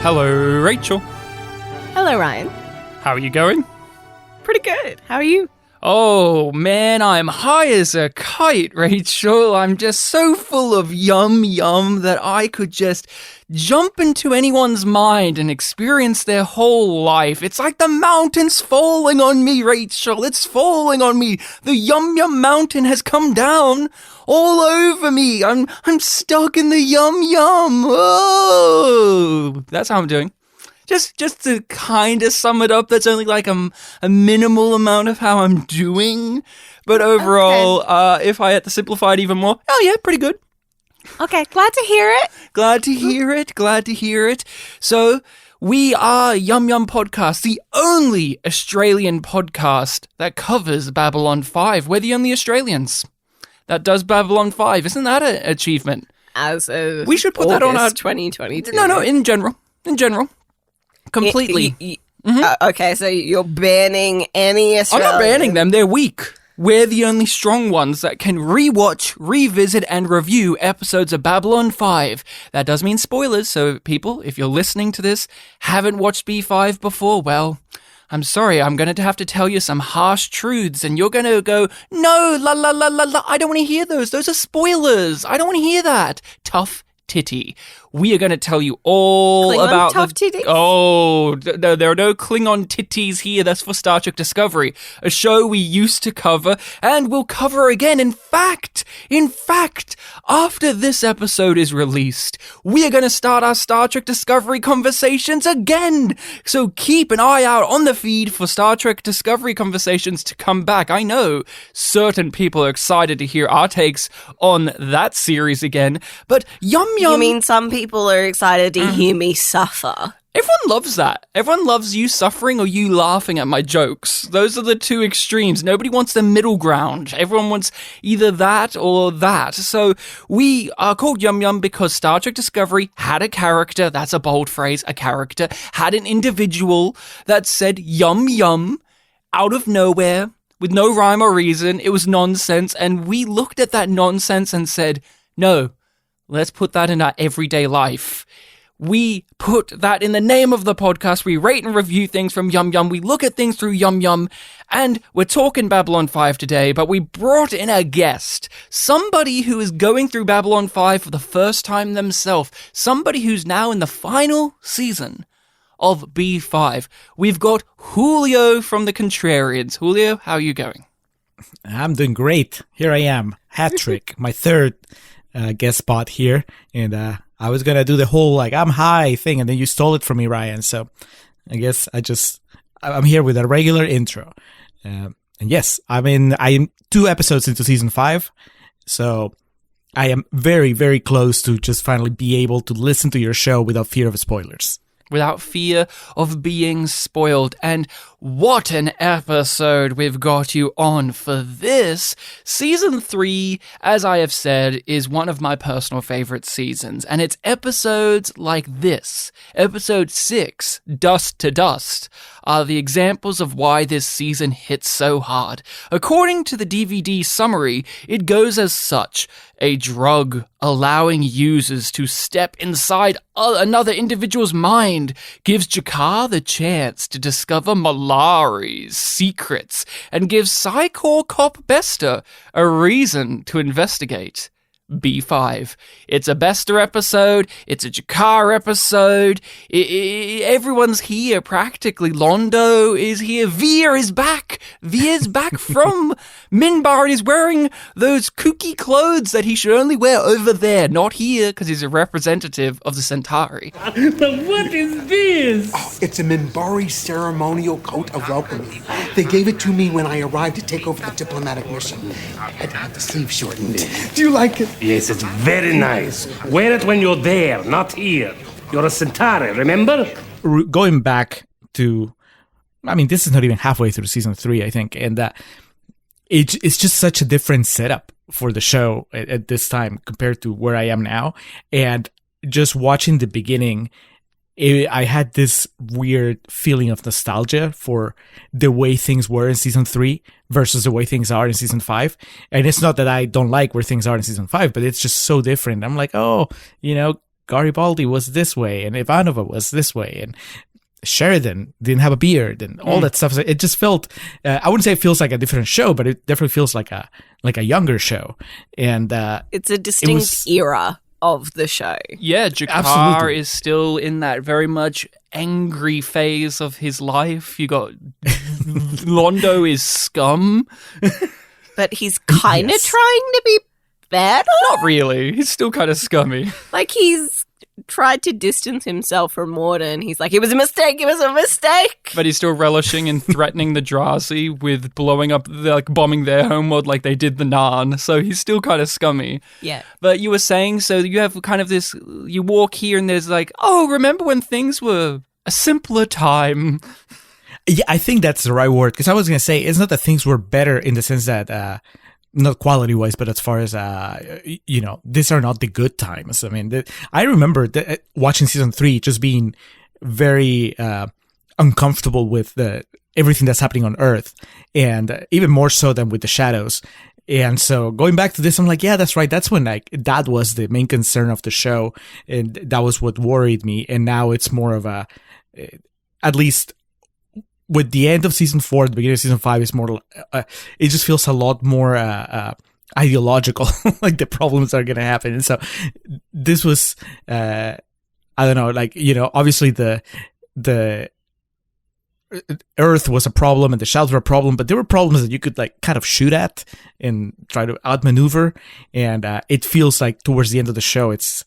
Hello, Rachel. Hello, Ryan. How are you going? Pretty good. How are you? Oh, man, I'm high as a kite, Rachel. I'm just so full of yum that I could just jump into anyone's mind and experience their whole life. It's like the mountain's falling on me, Rachel. It's falling on me. The Yum mountain has come down all over me. I'm stuck in the yum. Oh, that's how I'm doing. Just to kind of sum it up, that's only like a minimal amount of how I'm doing. But overall, if I had to simplify it even more, oh yeah, pretty good. Okay, glad to hear it. Glad to hear it. So, we are YumYumPodcast, the only Australian podcast that covers Babylon 5. We're the only Australians that does Babylon 5. Isn't that an achievement? As of we should put August that on our 2022. No, in general. Completely. Okay, so you're banning any Australian... I'm not banning them, they're weak. We're the only strong ones that can rewatch, revisit, and review episodes of Babylon 5. That does mean spoilers, so people, if you're listening to this, haven't watched B5 before, well, I'm sorry, I'm going to have to tell you some harsh truths, and you're going to go, no, la, I don't want to hear those are spoilers, I don't want to hear that. Tough titty. We are going to tell you all Klingon about tough titties? Oh, no, there are no Klingon titties here. That's for Star Trek Discovery, a show we used to cover and will cover again. In fact, after this episode is released, we are going to start our Star Trek Discovery conversations again. So keep an eye out on the feed for Star Trek Discovery conversations to come back. I know certain people are excited to hear our takes on that series again, but Yum. You mean some people are excited to hear me suffer? Everyone loves that. Everyone loves you suffering or you laughing at my jokes. Those are the two extremes. Nobody wants the middle ground. Everyone wants either that or that. So we are called Yum because Star Trek Discovery had a character, that's a bold phrase, a character, had an individual that said yum out of nowhere with no rhyme or reason. It was nonsense. And we looked at that nonsense and said, no, let's put that in our everyday life. We put that in the name of the podcast. We rate and review things from Yum. We look at things through Yum. And we're talking Babylon 5 today, but we brought in a guest. Somebody who is going through Babylon 5 for the first time themselves. Somebody who's now in the final season of B5. We've got Julio from the Contrarians. Julio, how are you going? I'm doing great. Here I am. Hat trick. My third guest spot here. And I was going to do the whole, I'm high thing, and then you stole it from me, Ryan. So I guess I'm here with a regular intro. And yes, I'm 2 episodes into season 5. So I am very, very close to just finally be able to listen to your show without fear of spoilers. Without fear of being spoiled. And what an episode we've got you on for this. Season 3, as I have said, is one of my personal favorite seasons. And it's episodes like this. Episode 6, Dust to Dust, are the examples of why this season hits so hard. According to the DVD summary, it goes as such: a drug allowing users to step inside another individual's mind gives Jakar the chance to discover Malari's secrets and gives Psychor Cop Bester a reason to investigate. B5. It's a Bester episode. It's a Jakar episode. Everyone's here practically. Londo is here. Veer is back. Veer's back from Mbryo, and he's wearing those kooky clothes that he should only wear over there, not here, because he's a representative of the Centauri. But what is this? Oh, it's a Mbryo ceremonial coat of welcoming. They gave it to me when I arrived to take over the diplomatic mission. I had to have the sleeve shortened. Do you like it? Yes, it's very nice. Wear it when you're there, not here. You're a Centauri, remember? Going back to, this is not even halfway through season 3, I think, and it's just such a different setup for the show at this time compared to where I am now. And just watching the beginning, I had this weird feeling of nostalgia for the way things were in season 3 versus the way things are in season 5. And it's not that I don't like where things are in season 5, but it's just so different. I'm like, Garibaldi was this way, and Ivanova was this way, and Sheridan didn't have a beard, and all that stuff. So it just felt, I wouldn't say it feels like a different show, but it definitely feels like a younger show. And it's a distinct era of the show. Yeah, Jakar Absolutely. is still in that very much angry phase of his life. You got Londo is scum. But he's kind of Yes. trying to be better. Not really. He's still kind of scummy. Like, he's tried to distance himself from Morden. He's like, it was a mistake, it was a mistake. But he's still relishing in threatening the Drazi with blowing up, bombing their homeworld like they did the Narn. So he's still kind of scummy. Yeah. But you were saying, so you have kind of this, you walk here and there's like, oh, remember when things were a simpler time? yeah, I think that's the right word, because I was going to say, it's not that things were better in the sense that, not quality-wise, but as far as, these are not the good times. I mean, I remember watching season 3 just being very uncomfortable with everything that's happening on Earth, and even more so than with the Shadows. And so going back to this, I'm like, yeah, that's right. That's when that was the main concern of the show, and that was what worried me. And now it's more of at least with the end of season 4, the beginning of season 5 is more, it just feels a lot more ideological, like the problems are going to happen. And so this was, I don't know, obviously the Earth was a problem and the Shadows were a problem, but there were problems that you could kind of shoot at and try to outmaneuver. And it feels like towards the end of the show, it's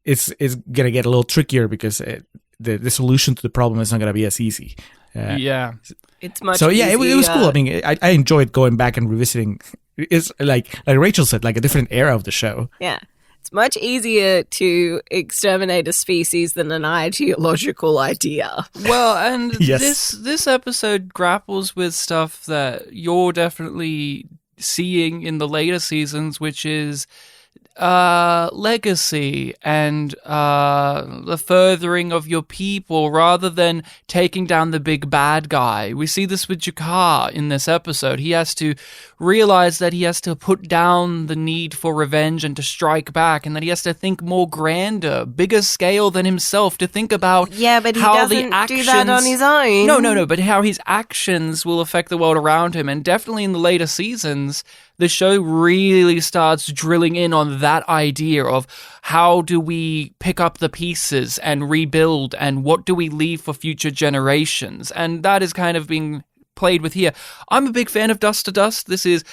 going to get a little trickier because the solution to the problem is not going to be as easy. Yeah. It's much So yeah, it was cool. I easier. mean, I enjoyed going back and revisiting. It's like Rachel said, like a different era of the show. Yeah. It's much easier to exterminate a species than an ideological idea. Well, and Yes. this episode grapples with stuff that you're definitely seeing in the later seasons, which is legacy and the furthering of your people rather than taking down the big bad guy. We see this with Jakar in this episode. He has to realize that he has to put down the need for revenge and to strike back, and that he has to think more grander, bigger scale than himself, to think about Yeah, but he how the doesn't actions... do that on his own. No, but how his actions will affect the world around him. And definitely in the later seasons, the show really starts drilling in on that idea of how do we pick up the pieces and rebuild, and what do we leave for future generations. And that is kind of being played with here. I'm a big fan of Dust to Dust. This is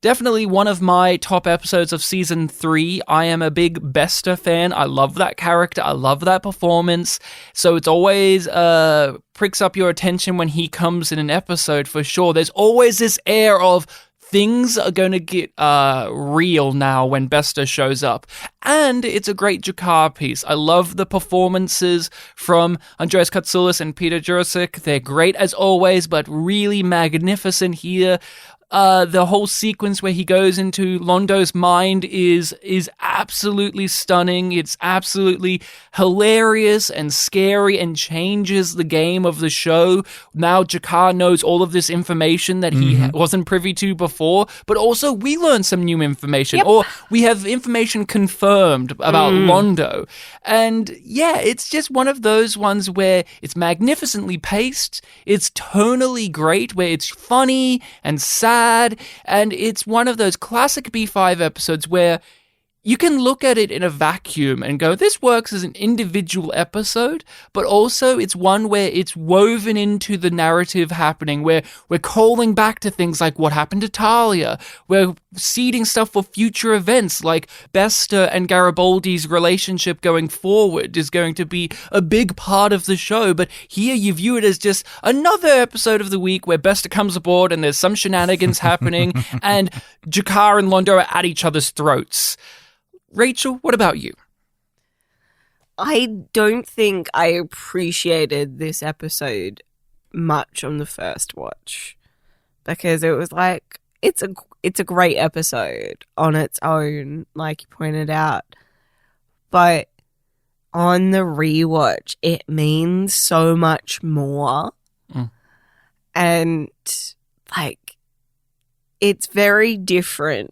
definitely one of my top episodes of season 3. I am a big Bester fan. I love that character. I love that performance. So it's always pricks up your attention when he comes in an episode for sure. There's always this air of things are going to get real now when Bester shows up. And it's a great Jakar piece. I love the performances from Andreas Katsoulis and Peter Jurasik. They're great as always, but really magnificent here. The whole sequence where he goes into Londo's mind is absolutely stunning. It's absolutely hilarious and scary and changes the game of the show. Now Jakar knows all of this information that he wasn't privy to before, but also we learn some new information, or we have information confirmed about Londo. And yeah, it's just one of those ones where it's magnificently paced, it's tonally great, where it's funny and sad, and it's one of those classic B5 episodes where you can look at it in a vacuum and go, this works as an individual episode, but also it's one where it's woven into the narrative happening, where we're calling back to things like what happened to Talia. We're seeding stuff for future events, like Bester and Garibaldi's relationship going forward is going to be a big part of the show. But here you view it as just another episode of the week where Bester comes aboard and there's some shenanigans happening, and Jakar and Londo are at each other's throats. Rachel, what about you? I don't think I appreciated this episode much on the first watch, because it was like, it's a great episode on its own, like you pointed out, but on the rewatch it means so much more. And like, it's very different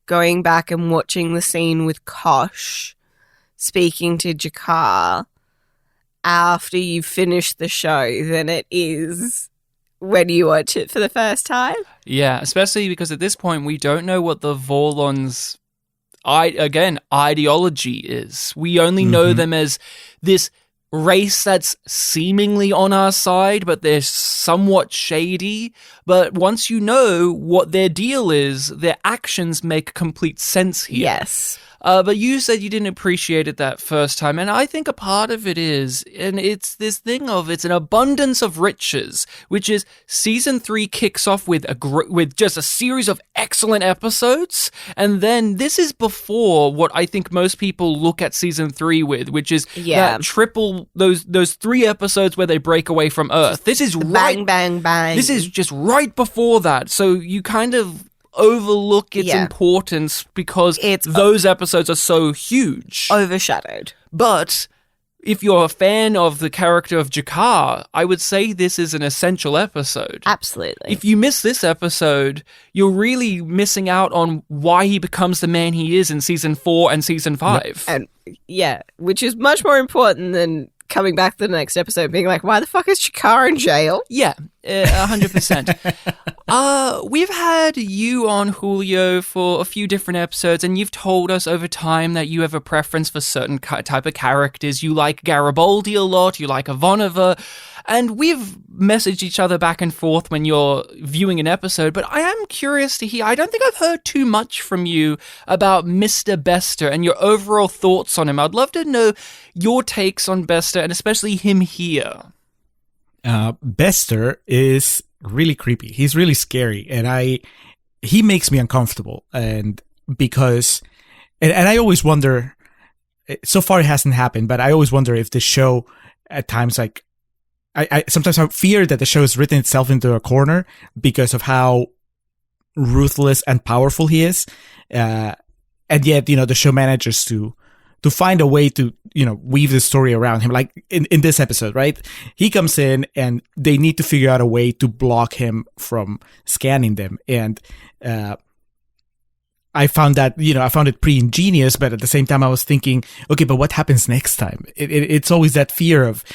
going back and watching the scene with Kosh speaking to Jakar after you finish the show than it is when you watch it for the first time. Yeah, especially because at this point we don't know what the Vorlons' ideology is. We only know them as this race that's seemingly on our side, but they're somewhat shady. But once you know what their deal is, their actions make complete sense here. Yes. But you said you didn't appreciate it that first time, and I think a part of it is, and it's this thing of, it's an abundance of riches, which is season 3 kicks off with with just a series of excellent episodes, and then this is before what I think most people look at season 3 with, which is that triple, those 3 episodes where they break away from Earth. This is bang, bang, bang. This is just right before that, so you kind of overlook its importance because those episodes are so huge. Overshadowed. But if you're a fan of the character of Jakar, I would say this is an essential episode. Absolutely. If you miss this episode, you're really missing out on why he becomes the man he is in season 4 and season 5. And which is much more important than coming back to the next episode being like, why the fuck is Jakar in jail? Yeah, 100%. We've had you on, Julio, for a few different episodes, and you've told us over time that you have a preference for certain type of characters. You like Garibaldi a lot, you like Ivanova, and we've messaged each other back and forth when you're viewing an episode, but I am curious to hear, I don't think I've heard too much from you about Mr. Bester and your overall thoughts on him. I'd love to know your takes on Bester, and especially him here. Bester is really creepy. He's really scary, and he makes me uncomfortable. And because, and I always wonder, so far it hasn't happened, but I always wonder if the show at times, like, I sometimes have fear that the show has written itself into a corner because of how ruthless and powerful he is. And yet, the show manages to find a way to, weave the story around him. Like in this episode, right? He comes in and they need to figure out a way to block him from scanning them. And, I found that, I found it pretty ingenious, but at the same time I was thinking, okay, but what happens next time? It's always that fear of,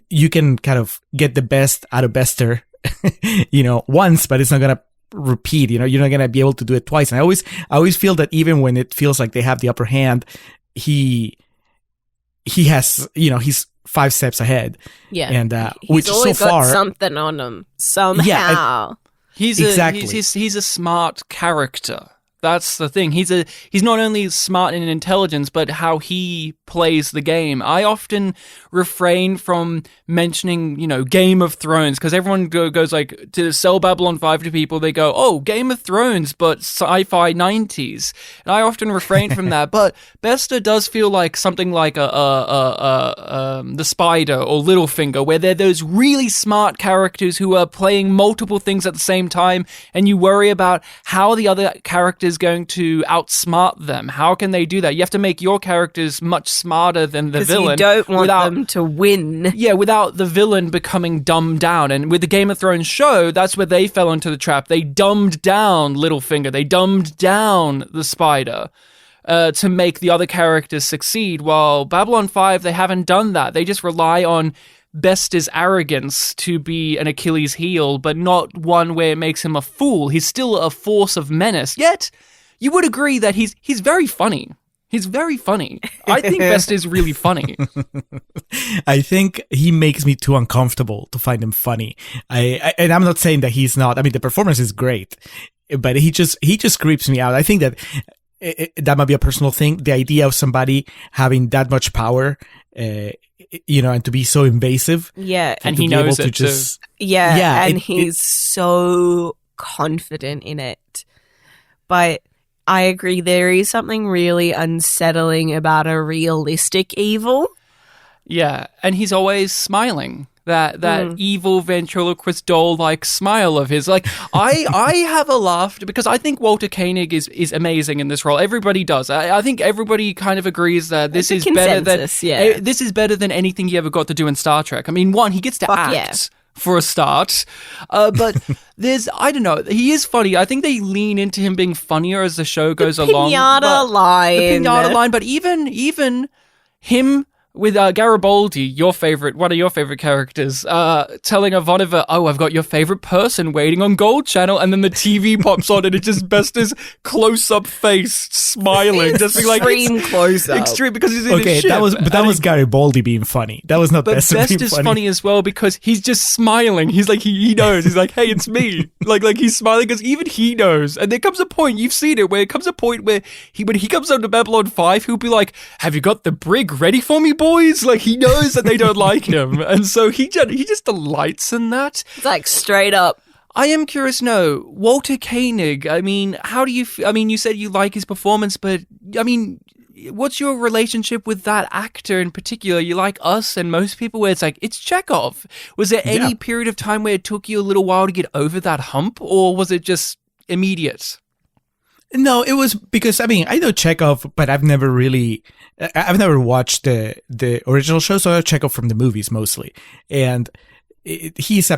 you can kind of get the best out of Bester, once, but it's not going to repeat, you're not going to be able to do it twice. And I always feel that even when it feels like they have the upper hand, he has, he's 5 steps ahead. Yeah. And, he's which always so far, got something on him somehow. Yeah, He's a smart character. That's the thing. He's not only smart in intelligence, but how he plays the game. I often refrain from mentioning, Game of Thrones, because everyone goes like, to sell Babylon 5 to people, they go, oh, Game of Thrones, but sci-fi 90s. And I often refrain from that. But Bester does feel like something like the Spider or Littlefinger, where they're those really smart characters who are playing multiple things at the same time, and you worry about how the other characters going to outsmart them. How can they do that? You have to make your characters much smarter than the villain. You don't want them to win. Yeah, without the villain becoming dumbed down. And with the Game of Thrones show, that's where they fell into the trap. They dumbed down Littlefinger. They dumbed down the Spider to make the other characters succeed. While Babylon 5, they haven't done that. They just rely on Bester's arrogance to be an Achilles heel, but not one where it makes him a fool. He's still a force of menace. Yet, you would agree that he's very funny. He's very funny. I think Bester's really funny. I think he makes me too uncomfortable to find him funny. And I'm not saying that he's not. I mean, the performance is great, but he just creeps me out. I think that that might be a personal thing. The idea of somebody having that much power, and to be so invasive. Yeah. And he knows it too. Yeah. And he's so confident in it. But I agree, there is something really unsettling about a realistic evil. Yeah. And he's always smiling. That evil ventriloquist doll-like smile of his. Like, I have a laugh because I think Walter Koenig is amazing in this role. Everybody does. I think everybody kind of agrees that this is better than this is better than anything he ever got to do in Star Trek. I mean, one, he gets to act for a start, but I don't know, he is funny. I think they lean into him being funnier as the show goes along. The pinata line, but even him with Garibaldi, one of your favorite characters, telling Ivanova, "Oh, I've got your favorite person waiting on Gold Channel," and then the TV pops on and it's just Besta's close-up face smiling, just being like extreme close-up, extreme because he's in his ship. That was Garibaldi being funny. That was not Besta being funny. But Besta's funny as well because he's just smiling. He's like he knows. He's like, "Hey, it's me." like he's smiling because even he knows. And there comes a point, you've seen it, where it comes a point where when he comes on to Babylon 5, he'll be like, "Have you got the brig ready for me, boys?" Like he knows that they don't like him, and so he just delights in that. It's like straight up. I am curious to know, Walter Koenig. I mean, how do you? You said you like his performance, but I mean, what's your relationship with that actor in particular? You like Us and most people, where it's like it's Chekhov. Was there any period of time where it took you a little while to get over that hump, or was it just immediate? No, it was because, I know Chekhov, but I've never watched the original show, so I know Chekhov from the movies mostly. And he's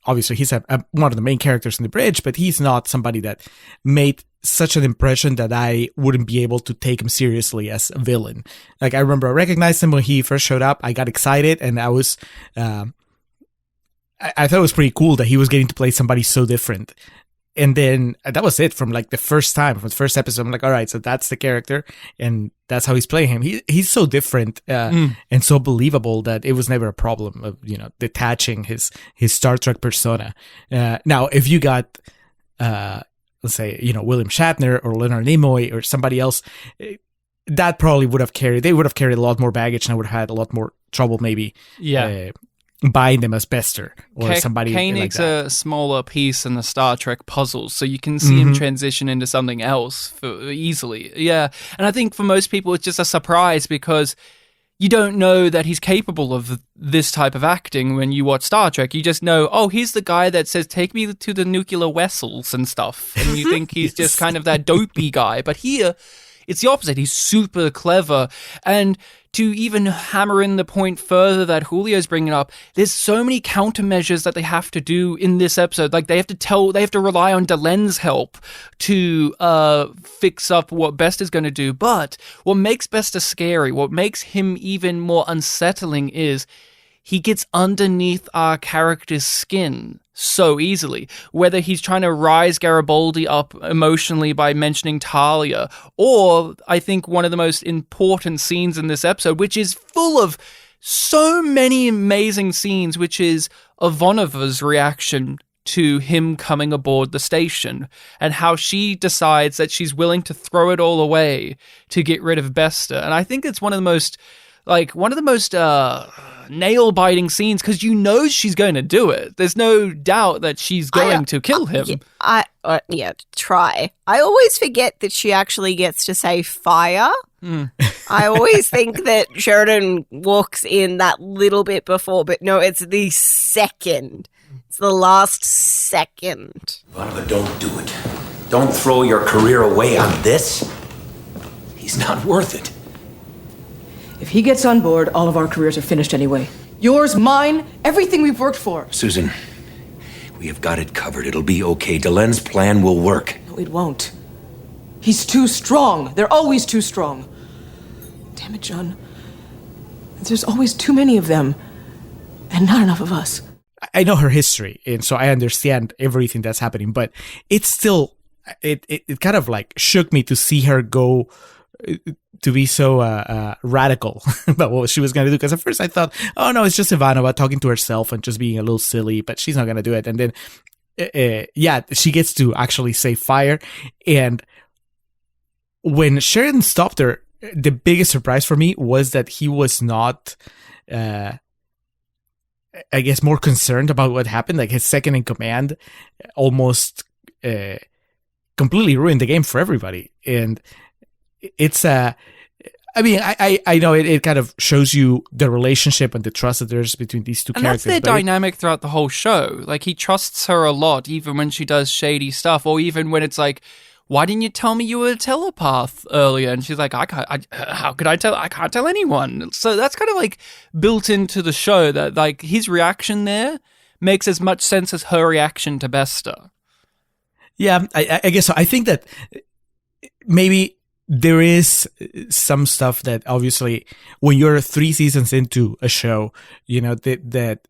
obviously one of the main characters in The Bridge, but he's not somebody that made such an impression that I wouldn't be able to take him seriously as a villain. Like, I remember I recognized him when he first showed up. I got excited, and I was, I thought it was pretty cool that he was getting to play somebody so different. And then that was it from like the first episode. I'm like, all right, so that's the character and that's how he's playing him. He's so different and so believable that it was never a problem of, detaching his Star Trek persona. Now, if you got, let's say, William Shatner or Leonard Nimoy or somebody else, that probably would have carried a lot more baggage and I would have had a lot more trouble maybe. Yeah. Buying them as Bester or somebody Koenig's like that. A smaller piece in the Star Trek puzzle, so you can see him transition into something else easily. Yeah, and I think for most people it's just a surprise because you don't know that he's capable of this type of acting when you watch Star Trek. You just know, oh, he's the guy that says, "Take me to the nuclear vessels" and stuff, and you think he's just kind of that dopey guy. But here, it's the opposite. He's super clever. And to even hammer in the point further that Julio's bringing up, there's so many countermeasures that they have to do in this episode. Like they have to rely on Delen's help to fix up what Besta's going to do. But what makes Besta scary, what makes him even more unsettling is he gets underneath our character's skin so easily. Whether he's trying to rise Garibaldi up emotionally by mentioning Talia, or I think one of the most important scenes in this episode, which is full of so many amazing scenes, which is Ivanova's reaction to him coming aboard the station and how she decides that she's willing to throw it all away to get rid of Besta. And I think it's one of the most nail-biting scenes because she's going to do it. There's no doubt that she's going to kill him. Try. I always forget that she actually gets to say fire. I always think that Sheridan walks in that little bit before, but no, it's the second. It's the last second. Ivanova, don't do it. Don't throw your career away on this. He's not worth it. If he gets on board, all of our careers are finished anyway. Yours, mine, everything we've worked for. Susan, we have got it covered. It'll be okay. Delen's plan will work. No, it won't. He's too strong. They're always too strong. Damn it, John. There's always too many of them, and not enough of us. I know her history, and so I understand everything that's happening, but it's still, it kind of like shook me to see her go to be so radical about what she was going to do. Because at first I thought, oh no, it's just Ivanova talking to herself and just being a little silly, but she's not going to do it. And then, she gets to actually say fire. And when Sheridan stopped her, the biggest surprise for me was that he was not, I guess, more concerned about what happened. Like his second in command almost completely ruined the game for everybody. And it's I know it kind of shows you the relationship and the trust that there's between these two characters. And that's their dynamic throughout the whole show. Like, he trusts her a lot, even when she does shady stuff, or even when it's like, why didn't you tell me you were a telepath earlier? And she's like, how could I tell? I can't tell anyone. So that's kind of like built into the show, that like his reaction there makes as much sense as her reaction to Besta. Yeah, I guess so. I think that maybe there is some stuff that obviously when you're 3 seasons into a show, that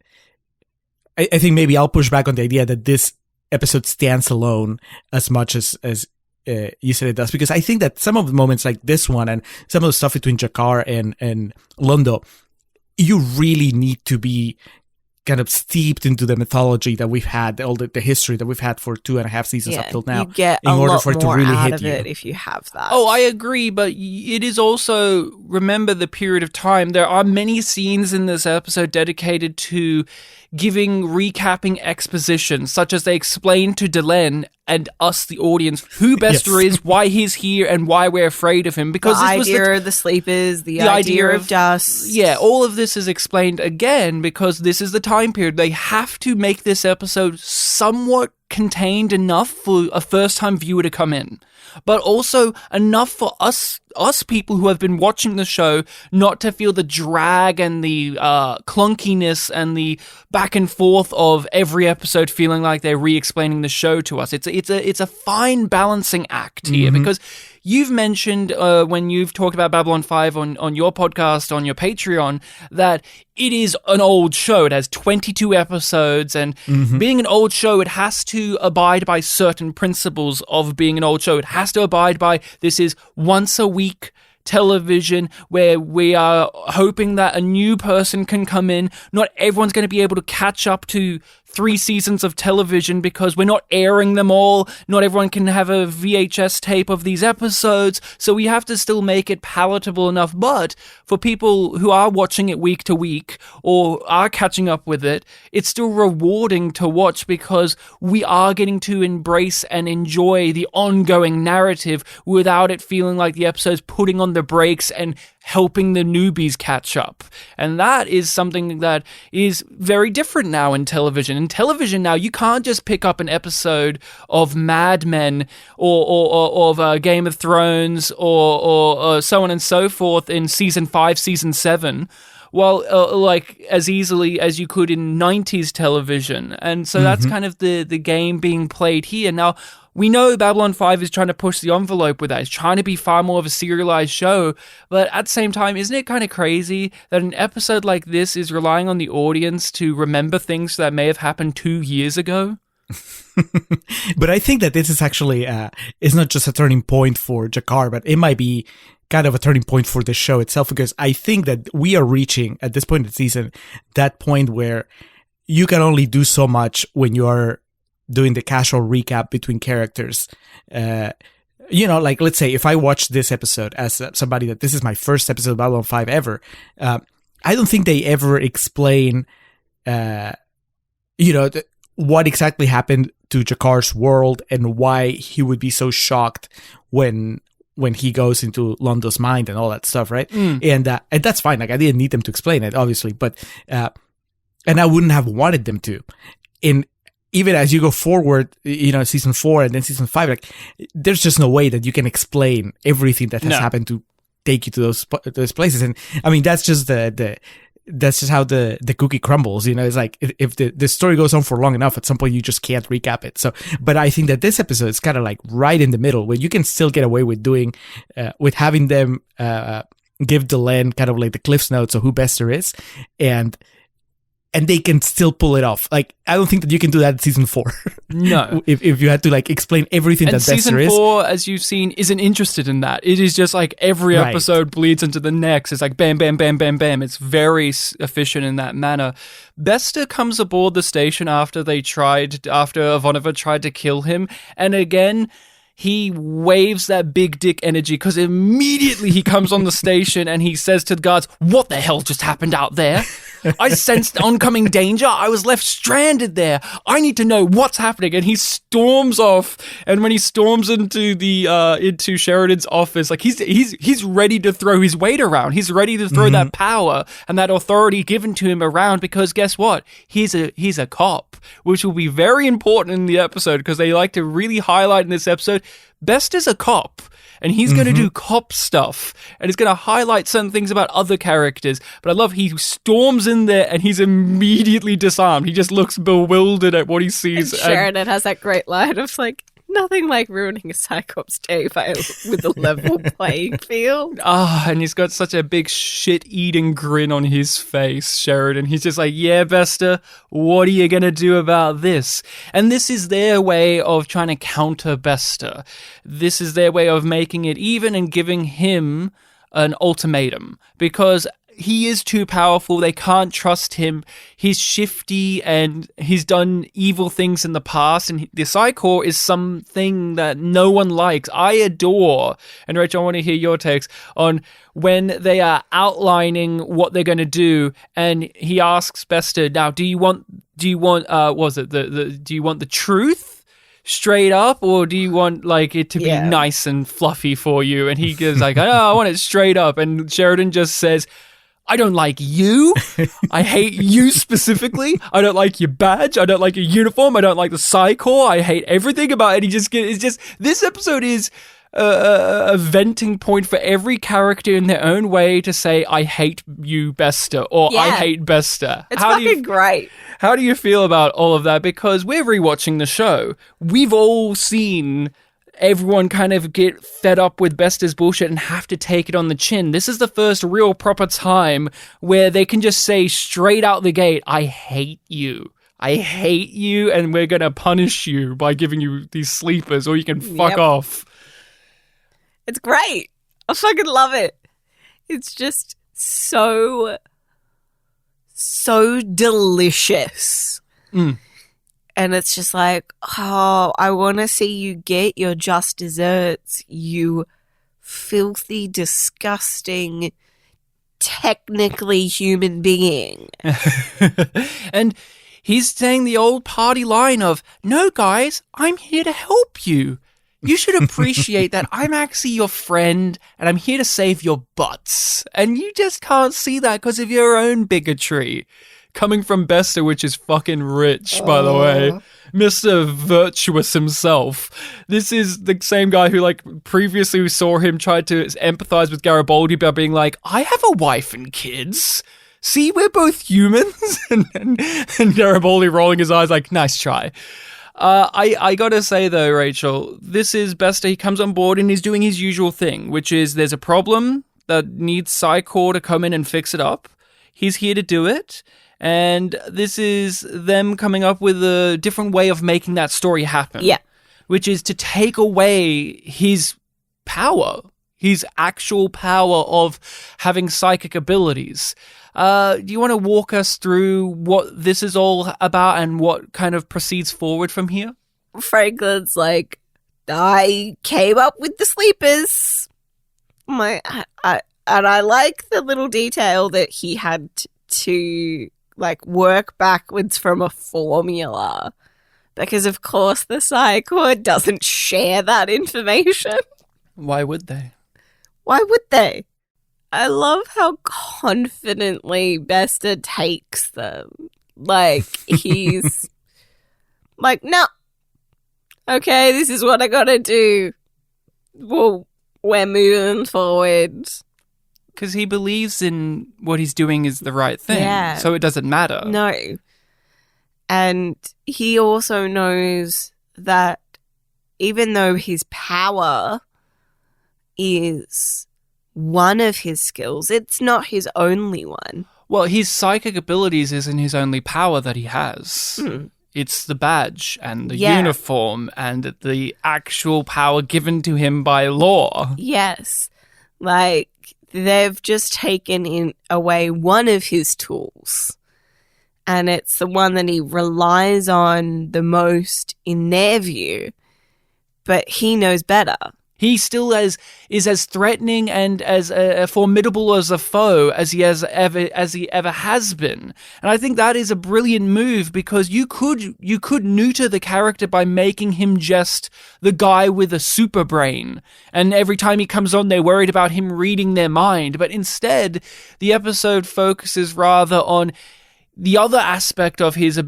I think maybe I'll push back on the idea that this episode stands alone as much as you said it does, because I think that some of the moments like this one and some of the stuff between Jakar and Londo, you really need to be kind of steeped into the mythology that we've had, all the history that we've had for 2.5 seasons up till now, you get in a order lot for it to more really out hit of you. it if you have that. Oh, I agree, but it is also, remember the period of time. There are many scenes in this episode dedicated to recapping exposition, such as they explain to Delenn and us, the audience, who Bester is, why he's here, and why we're afraid of him. Because the this was idea of the sleepers, the idea of dust. Yeah, all of this is explained again because this is the time period. They have to make this episode somewhat contained enough for a first-time viewer to come in, but also enough for us people who have been watching the show not to feel the drag and the clunkiness and the back and forth of every episode feeling like they're re-explaining the show to us. It's a fine balancing act here, because you've mentioned when you've talked about Babylon 5 on your podcast, on your Patreon, that it is an old show. It has 22 episodes, and being an old show, it has to abide by certain principles of being an old show. It has to abide by, this is once a week television where we are hoping that a new person can come in. Not everyone's going to be able to catch up to 3 seasons of television because we're not airing them all. Not everyone can have a VHS tape of these episodes, so we have to still make it palatable enough. But for people who are watching it week to week or are catching up with it, it's still rewarding to watch because we are getting to embrace and enjoy the ongoing narrative without it feeling like the episode's putting on the brakes and helping the newbies catch up. And that is something that is very different now in television. In television now, you can't just pick up an episode of Mad Men or of Game of Thrones or so on and so forth in season 5, season 7, like as easily as you could in 90s television. And so that's kind of the game being played here. Now, we know Babylon 5 is trying to push the envelope with that. It's trying to be far more of a serialized show. But at the same time, isn't it kind of crazy that an episode like this is relying on the audience to remember things that may have happened 2 years ago? But I think that this is actually, it's not just a turning point for Jakar, but it might be kind of a turning point for the show itself, because I think that we are reaching, at this point in the season, that point where you can only do so much when you are doing the casual recap between characters. Like, let's say if I watch this episode as somebody that this is my first episode of Babylon 5 ever, I don't think they ever explain, what exactly happened to Jakar's world and why he would be so shocked when he goes into Londo's mind and all that stuff, right? And that's fine. Like, I didn't need them to explain it, obviously, but and I wouldn't have wanted them to. Even as you go forward, season 4 and then season 5, like, there's just no way that you can explain everything that has happened to take you to those places. And I mean, that's just that's just how the cookie crumbles. It's like if the story goes on for long enough, at some point you just can't recap it. So, but I think that this episode is kind of like right in the middle, where you can still get away with doing, with having them give Delenn kind of like the Cliff's Notes of who Bester is, and they can still pull it off. Like, I don't think that you can do that in season 4. No. if you had to like explain everything that Bester is. And season 4, as you've seen, isn't interested in that. It is just like every episode bleeds into the next. It's like bam, bam, bam, bam, bam. It's very efficient in that manner. Bester comes aboard the station after Ivanova tried to kill him. And again, he waves that big dick energy because immediately he comes on the station and he says to the guards, "What the hell just happened out there? I sensed oncoming danger. I was left stranded there. I need to know what's happening." And he storms off. And when he storms into Sheridan's office, like he's ready to throw his weight around. He's ready to throw that power and that authority given to him around, because guess what? He's a cop, which will be very important in the episode, because they like to really highlight in this episode, Bester's a cop. And he's going to do cop stuff, and he's going to highlight certain things about other characters. But I love he storms in there, and he's immediately disarmed. He just looks bewildered at what he sees. And Sheridan has that great line of like, Nothing like ruining a Cyclops' day with a level playing field. And he's got such a big shit-eating grin on his face, Sheridan. He's just like, yeah, Bester, what are you going to do about this? And this is their way of trying to counter Bester. This is their way of making it even and giving him an ultimatum. Because he is too powerful. They can't trust him. He's shifty and he's done evil things in the past. And the Psychor is something that no one likes. I adore. And Rachel, I want to hear your takes on when they are outlining what they're going to do. And he asks Bester, now, do you want do you want the truth straight up, or do you want like it to be nice and fluffy for you? And he goes like, I want it straight up. And Sheridan just says, I don't like you. I hate you specifically. I don't like your badge. I don't like your uniform. I don't like the Psychor. I hate everything about it. It's just this episode is a venting point for every character in their own way to say, I hate you, Bester, or I hate Bester. It's fucking great. How do you feel about all of that? Because we're rewatching the show. We've all seen everyone kind of get fed up with Bester's bullshit and have to take it on the chin. This is the first real proper time where they can just say straight out the gate, I hate you. I hate you, and we're going to punish you by giving you these sleepers, or you can fuck off. It's great. I fucking love it. It's just so delicious. And it's just like, oh, I want to see you get your just desserts, you filthy, disgusting, technically human being. And he's saying the old party line of, no, guys, I'm here to help you. You should appreciate that I'm actually your friend and I'm here to save your butts. And you just can't see that because of your own bigotry. Coming from Bester, which is fucking rich, by the way. Mr. Virtuous himself. This is the same guy who, like, previously we saw him try to empathize with Garibaldi by being like, I have a wife and kids. See, we're both humans. and Garibaldi rolling his eyes like, nice try. I gotta say, though, Rachel, this is Bester. He comes on board and he's doing his usual thing, which is there's a problem that needs Psychor to come in and fix it up. He's here to do it. And this is them coming up with a different way of making that story happen. Yeah. Which is to take away his power, his actual power of having psychic abilities. Do you want to walk us through what this is all about and what kind of proceeds forward from here? Franklin's like, I came up with the sleepers. And I like the little detail that he had to like work backwards from a formula, because of course the Psychor doesn't share that information. Why would they? Why would they? I love how confidently Bester takes them. Like, he's like, no, okay, this is what I gotta do. Well, we're moving forward. Because he believes in what he's doing is the right thing. Yeah. So it doesn't matter. No. And he also knows that even though his power is one of his skills, it's not his only one. Well, his psychic abilities isn't his only power that he has. It's the badge and the uniform and the actual power given to him by law. Yes. Like, they've just taken away one of his tools, and it's the one that he relies on the most in their view, but he knows better. He still is as threatening and as formidable as a foe as he ever has been. And I think that is a brilliant move, because you could neuter the character by making him just the guy with a super brain. And every time he comes on, they're worried about him reading their mind. But instead, the episode focuses rather on the other aspect of his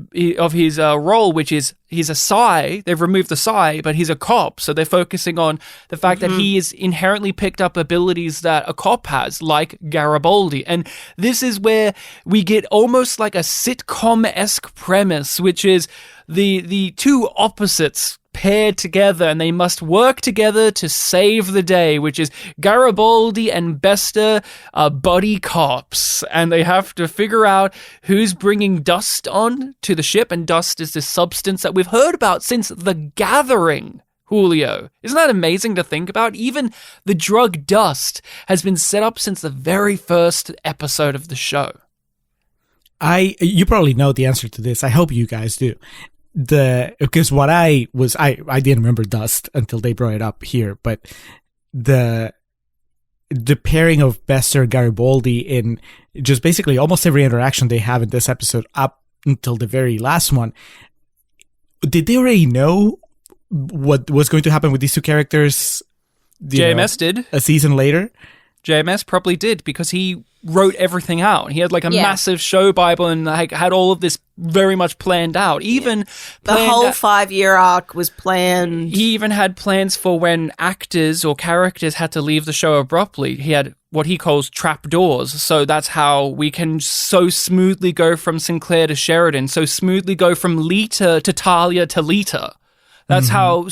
role, which is he's a psi. They've removed the psi, but he's a cop. So they're focusing on the fact that he has inherently picked up abilities that a cop has, like Garibaldi. And this is where we get almost like a sitcom-esque premise, which is the two opposites paired together and they must work together to save the day, which is Garibaldi and Bester are buddy cops, and they have to figure out who's bringing dust on to the ship, and dust is this substance that we've heard about since The Gathering. Julio. Isn't that amazing to think about? Even the drug dust has been set up since the very first episode of the show. You probably know the answer to this. I hope you guys do. Because what I didn't remember dust until they brought it up here, but the pairing of Bester and Garibaldi in just basically almost every interaction they have in this episode up until the very last one, did they already know what was going to happen with these two characters? JMS did. A season later? JMS probably did, because he wrote everything out. He had like a massive show bible and like had all of this very much planned out. Even the whole 5-year arc was planned. He even had plans for when actors or characters had to leave the show abruptly. He had what he calls trapdoors. So that's how we can so smoothly go from Sinclair to Sheridan, so smoothly go from Lita to Talia to Lita. That's how,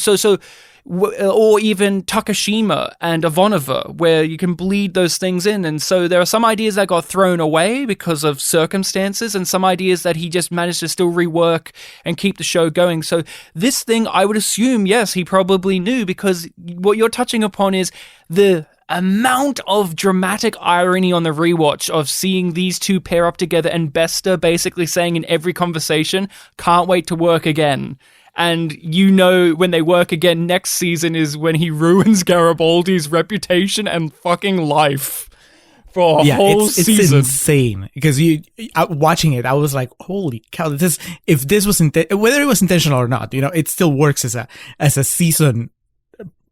or even Takashima and Ivanova, where you can bleed those things in. And so there are some ideas that got thrown away because of circumstances, and some ideas that he just managed to still rework and keep the show going. So this thing, I would assume, yes, he probably knew, because what you're touching upon is the amount of dramatic irony on the rewatch of seeing these two pair up together, and Bester basically saying in every conversation, "Can't wait to work again." And you know when they work again next season is when he ruins Garibaldi's reputation and fucking life for a whole season. It's insane. Because watching it, I was like, holy cow, if this was, whether it was intentional or not, it still works as a season,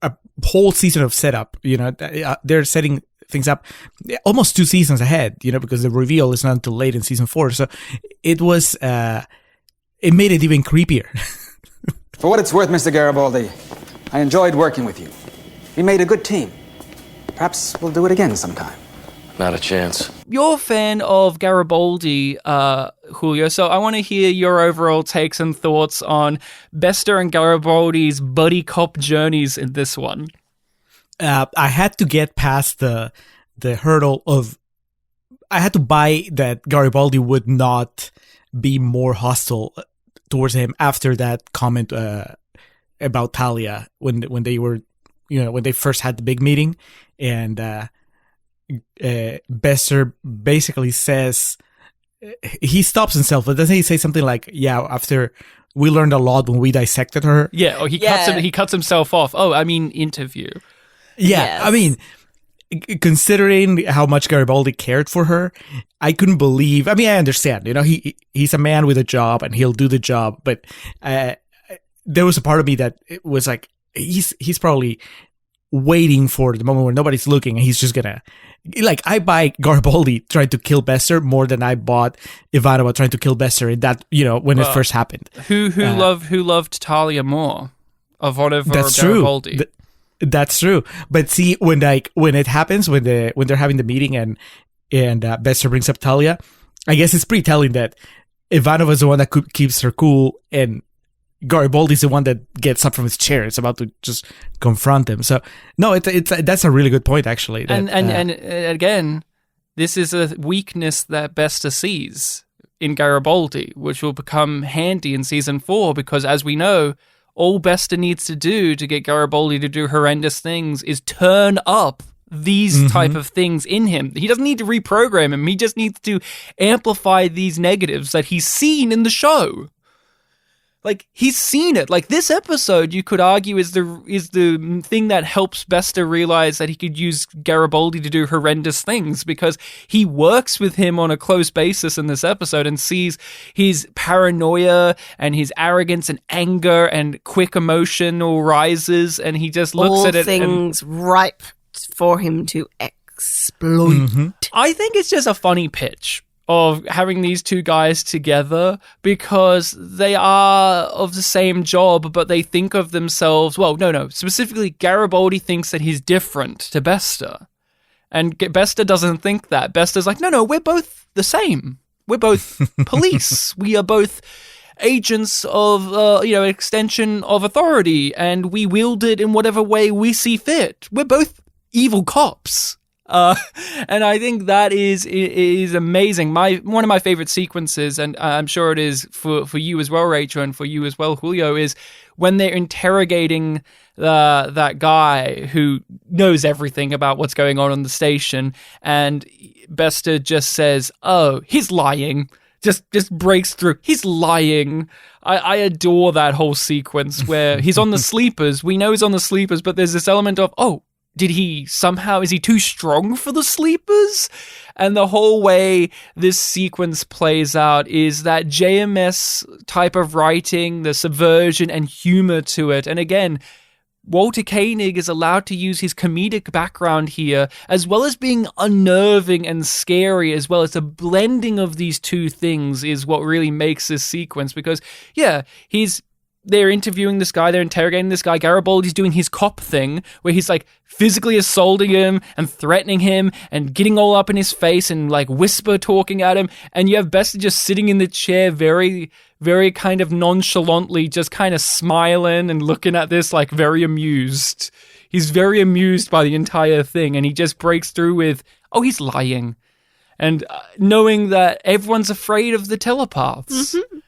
a whole season of setup. They're setting things up almost 2 seasons ahead, because the reveal is not until late in season 4. So it was, it made it even creepier. For what it's worth, Mr. Garibaldi, I enjoyed working with you. We made a good team. Perhaps we'll do it again sometime. Not a chance. You're a fan of Garibaldi, Julio, so I want to hear your overall takes and thoughts on Bester and Garibaldi's buddy cop journeys in this one. I had to get past the hurdle of... I had to buy that Garibaldi would not be more hostile towards him after that comment about Talia when they were, when they first had the big meeting, and Bester basically says, he stops himself, but doesn't he say something like, after we learned a lot when we dissected her? Yeah, or he cuts himself off. Oh, I mean, interview. Yeah, yes. I mean, considering how much Garibaldi cared for her, I couldn't believe. I mean, I understand. He's a man with a job and he'll do the job. But there was a part of me that it was like, he's probably waiting for the moment where nobody's looking, and he's just gonna, like, I buy Garibaldi trying to kill Bester more than I bought Ivanova trying to kill Bester in that, when it first happened. Who loved Talia more, Ivanova or Garibaldi? True. That's true. But see, when it happens, when they're having the meeting and Bester brings up Talia, I guess it's pretty telling that Ivanova is the one that keeps her cool, and Garibaldi's the one that gets up from his chair. It's about to just confront him. So no, that's a really good point, actually. That, and again, this is a weakness that Bester sees in Garibaldi, which will become handy in season 4, because as we know, all Bester needs to do to get Garibaldi to do horrendous things is turn up these type of things in him. He doesn't need to reprogram him. He just needs to amplify these negatives that he's seen in the show. Like, he's seen it. Like, this episode, you could argue, is the thing that helps Bester realize that he could use Garibaldi to do horrendous things, because he works with him on a close basis in this episode and sees his paranoia and his arrogance and anger and quick emotional rises, and he just looks at it. All things ripe for him to exploit. I think it's just a funny pitch of having these two guys together, because they are of the same job, but they think of themselves, specifically Garibaldi thinks that he's different to Bester. And Bester doesn't think that. Bester's like, no, we're both the same. We're both police. We are both agents of, extension of authority, and we wield it in whatever way we see fit. We're both evil cops. And I think that is amazing. One of my favorite sequences, and I'm sure it is for you as well, Rachel, and for you as well, Julio, is when they're interrogating that guy who knows everything about what's going on the station, and Bester just says, "Oh, he's lying." Just breaks through. He's lying. I adore that whole sequence where he's on the sleepers. We know he's on the sleepers, but there's this element of, is he too strong for the sleepers? And the whole way this sequence plays out is that JMS type of writing, the subversion and humor to it. And again, Walter Koenig is allowed to use his comedic background here, as well as being unnerving and scary, as well as a blending of these two things is what really makes this sequence. Because, they're interviewing this guy, they're interrogating this guy. Garibaldi's doing his cop thing, where he's like physically assaulting him and threatening him and getting all up in his face and like whisper talking at him. And you have Bester just sitting in the chair very, very kind of nonchalantly, just kind of smiling and looking at this like very amused. He's very amused by the entire thing, and he just breaks through with, he's lying. And knowing that everyone's afraid of the telepaths. Mm-hmm.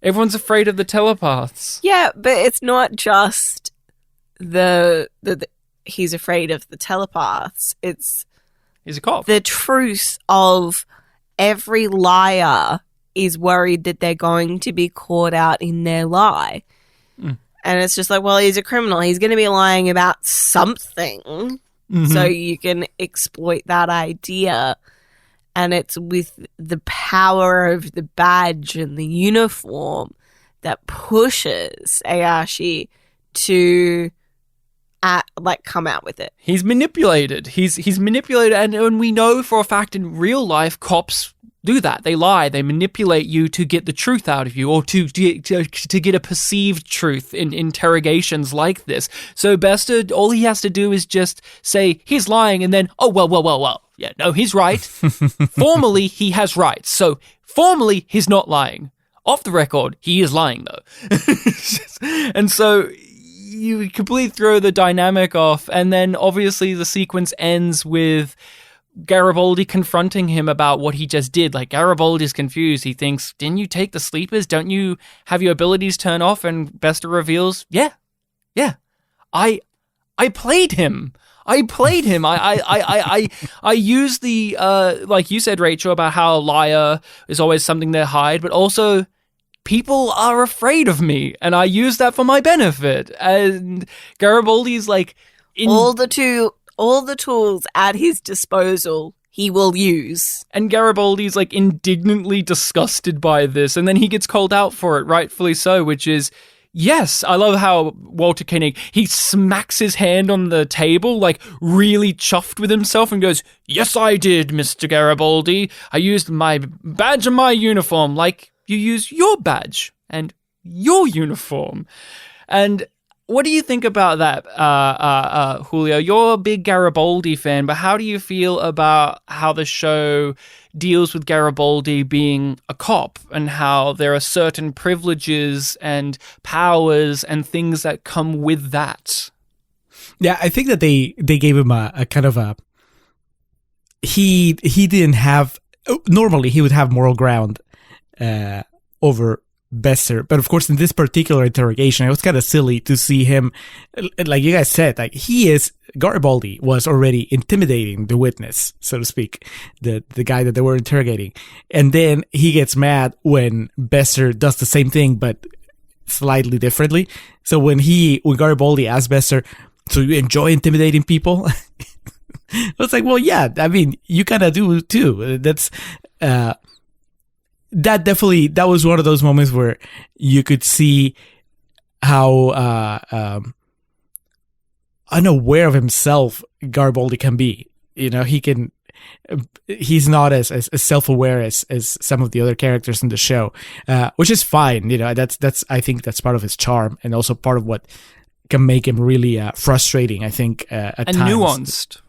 Everyone's afraid of the telepaths. Yeah, but it's not just the he's afraid of the telepaths. He's a cop. The truth of every liar is worried that they're going to be caught out in their lie. Mm. And it's just like, well, he's a criminal. He's going to be lying about something. Mm-hmm. So you can exploit that idea. And it's with the power of the badge and the uniform that pushes Ayashi to come out with it. He's manipulated. He's manipulated, and we know for a fact in real life cops do that. They lie. They manipulate you to get the truth out of you, or to get a perceived truth in interrogations like this. So Bester, all he has to do is just say he's lying, and then well. Yeah, no, he's right. Formally, he has rights. So formally, he's not lying. Off the record, he is lying, though. And so you completely throw the dynamic off, and then obviously the sequence ends with Garibaldi confronting him about what he just did. Like, Garibaldi's confused. He thinks, didn't you take the sleepers? Don't you have your abilities turn off? And Bester reveals, yeah, I played him. I use the, like you said, Rachel, about how liar is always something they hide, but also people are afraid of me, and I use that for my benefit. And Garibaldi's like... all the tools at his disposal he will use. And Garibaldi's like indignantly disgusted by this, and then he gets called out for it, rightfully so, which is... Yes, I love how Walter Koenig, he smacks his hand on the table, like really chuffed with himself, and goes, yes, I did, Mr. Garibaldi. I used my badge and my uniform like you use your badge and your uniform. And what do you think about that, Julio? You're a big Garibaldi fan, but how do you feel about how the show deals with Garibaldi being a cop, and how there are certain privileges and powers and things that come with that? Yeah, I think that they gave him a kind of a... He didn't have... Normally, he would have moral ground over Bester, but of course in this particular interrogation it was kind of silly to see him, like you guys said, like Garibaldi was already intimidating the witness, so to speak, the guy that they were interrogating, and then he gets mad when Bester does the same thing but slightly differently. So when Garibaldi asked Bester, so you enjoy intimidating people? I was like, well, yeah, I mean, you kind of do too. That's that was one of those moments where you could see how unaware of himself Garibaldi can be. You know, he's not as self-aware as some of the other characters in the show, which is fine. You know, I think that's part of his charm, and also part of what can make him really frustrating, I think, at times. And nuanced.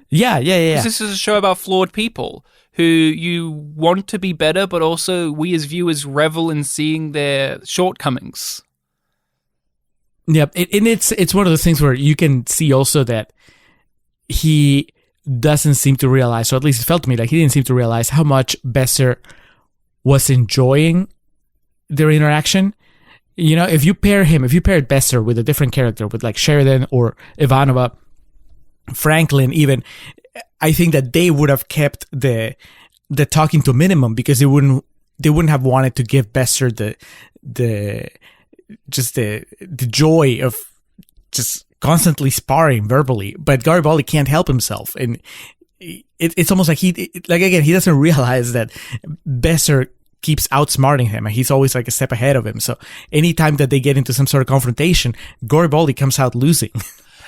Yeah. This is a show about flawed people who you want to be better, but also we as viewers revel in seeing their shortcomings. Yep, and it's one of those things where you can see also that he doesn't seem to realize, or at least it felt to me like he didn't seem to realize how much Bester was enjoying their interaction. You know, if you paired Bester with a different character, with like Sheridan or Ivanova, Franklin even, I think that they would have kept the talking to a minimum, because they wouldn't have wanted to give Bester the joy of just constantly sparring verbally. But Garibaldi can't help himself, and it's almost like he doesn't realize that Bester keeps outsmarting him, and he's always like a step ahead of him. So anytime that they get into some sort of confrontation, Garibaldi comes out losing.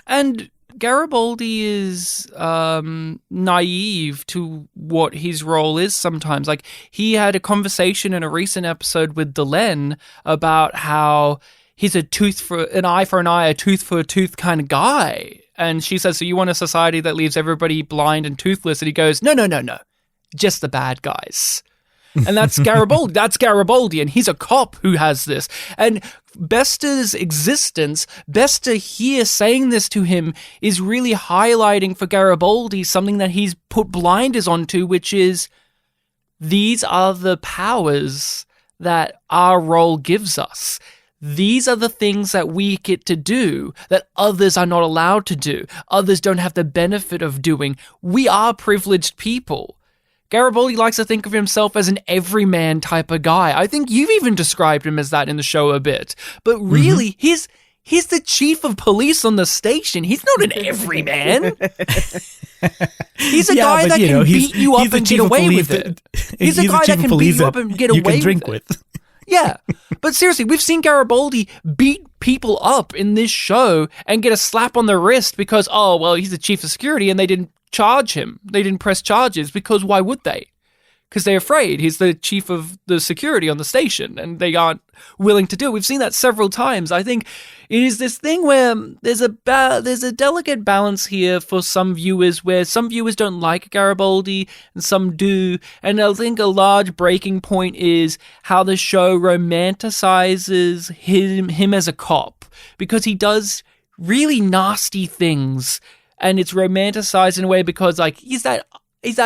And Garibaldi is naive to what his role is sometimes. Like, he had a conversation in a recent episode with Delenn about how he's an eye for an eye, a tooth for a tooth kind of guy. And she says, so you want a society that leaves everybody blind and toothless? And he goes, no, just the bad guys. And that's Garibaldi. That's Garibaldi, and he's a cop who has this. And Bester's existence, Bester here saying this to him, is really highlighting for Garibaldi something that he's put blinders onto, which is these are the powers that our role gives us. These are the things that we get to do that others are not allowed to do. Others don't have the benefit of doing. We are privileged people. Garibaldi likes to think of himself as an everyman type of guy. I think you've even described him as that in the show a bit. But really, he's the chief of police on the station. He's not an everyman. He's a guy that can beat you up and get away with it. He's a guy that can beat you up and get away with it. Yeah, but seriously, we've seen Garibaldi beat people up in this show and get a slap on the wrist because, oh, well, he's the chief of security and they didn't charge him. They didn't press charges, because why would they? Because they're afraid. He's the chief of the security on the station and they aren't willing to do it. We've seen that several times. I think it is this thing where there's a delicate balance here for some viewers, where some viewers don't like Garibaldi and some do. And I think a large breaking point is how the show romanticizes him as a cop, because he does really nasty things. And it's romanticized in a way because, like, he's that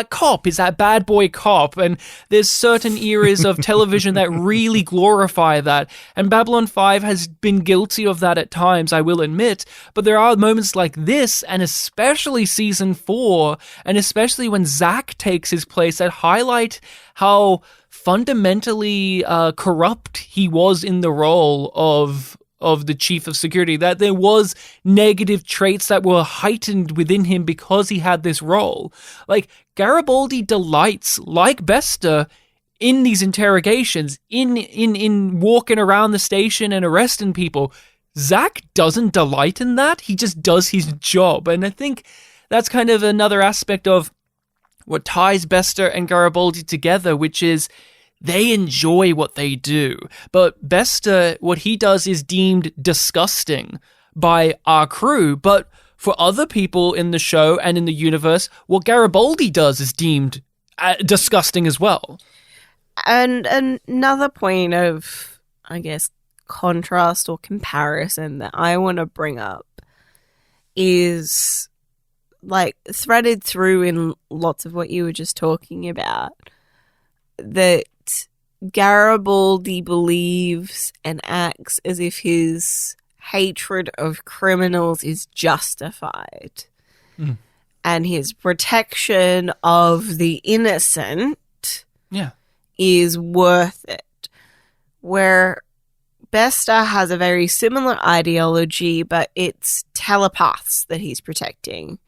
cop, he's that bad boy cop. And there's certain eras of television that really glorify that. And Babylon 5 has been guilty of that at times, I will admit. But there are moments like this, and especially season 4, and especially when Zach takes his place, that highlight how fundamentally corrupt he was in the role of the chief of security, that there was negative traits that were heightened within him because he had this role. Like, Garibaldi delights, like Bester, in these interrogations, in walking around the station and arresting people. Zach doesn't delight in that. He just does his job. And I think that's kind of another aspect of what ties Bester and Garibaldi together, which is they enjoy what they do. But Bester, what he does is deemed disgusting by our crew. But for other people in the show and in the universe, what Garibaldi does is deemed disgusting as well. And another point of, I guess, contrast or comparison that I want to bring up is, like, threaded through in lots of what you were just talking about, that Garibaldi believes and acts as if his hatred of criminals is justified. And his protection of the innocent is worth it. Where Bester has a very similar ideology, but it's telepaths that he's protecting.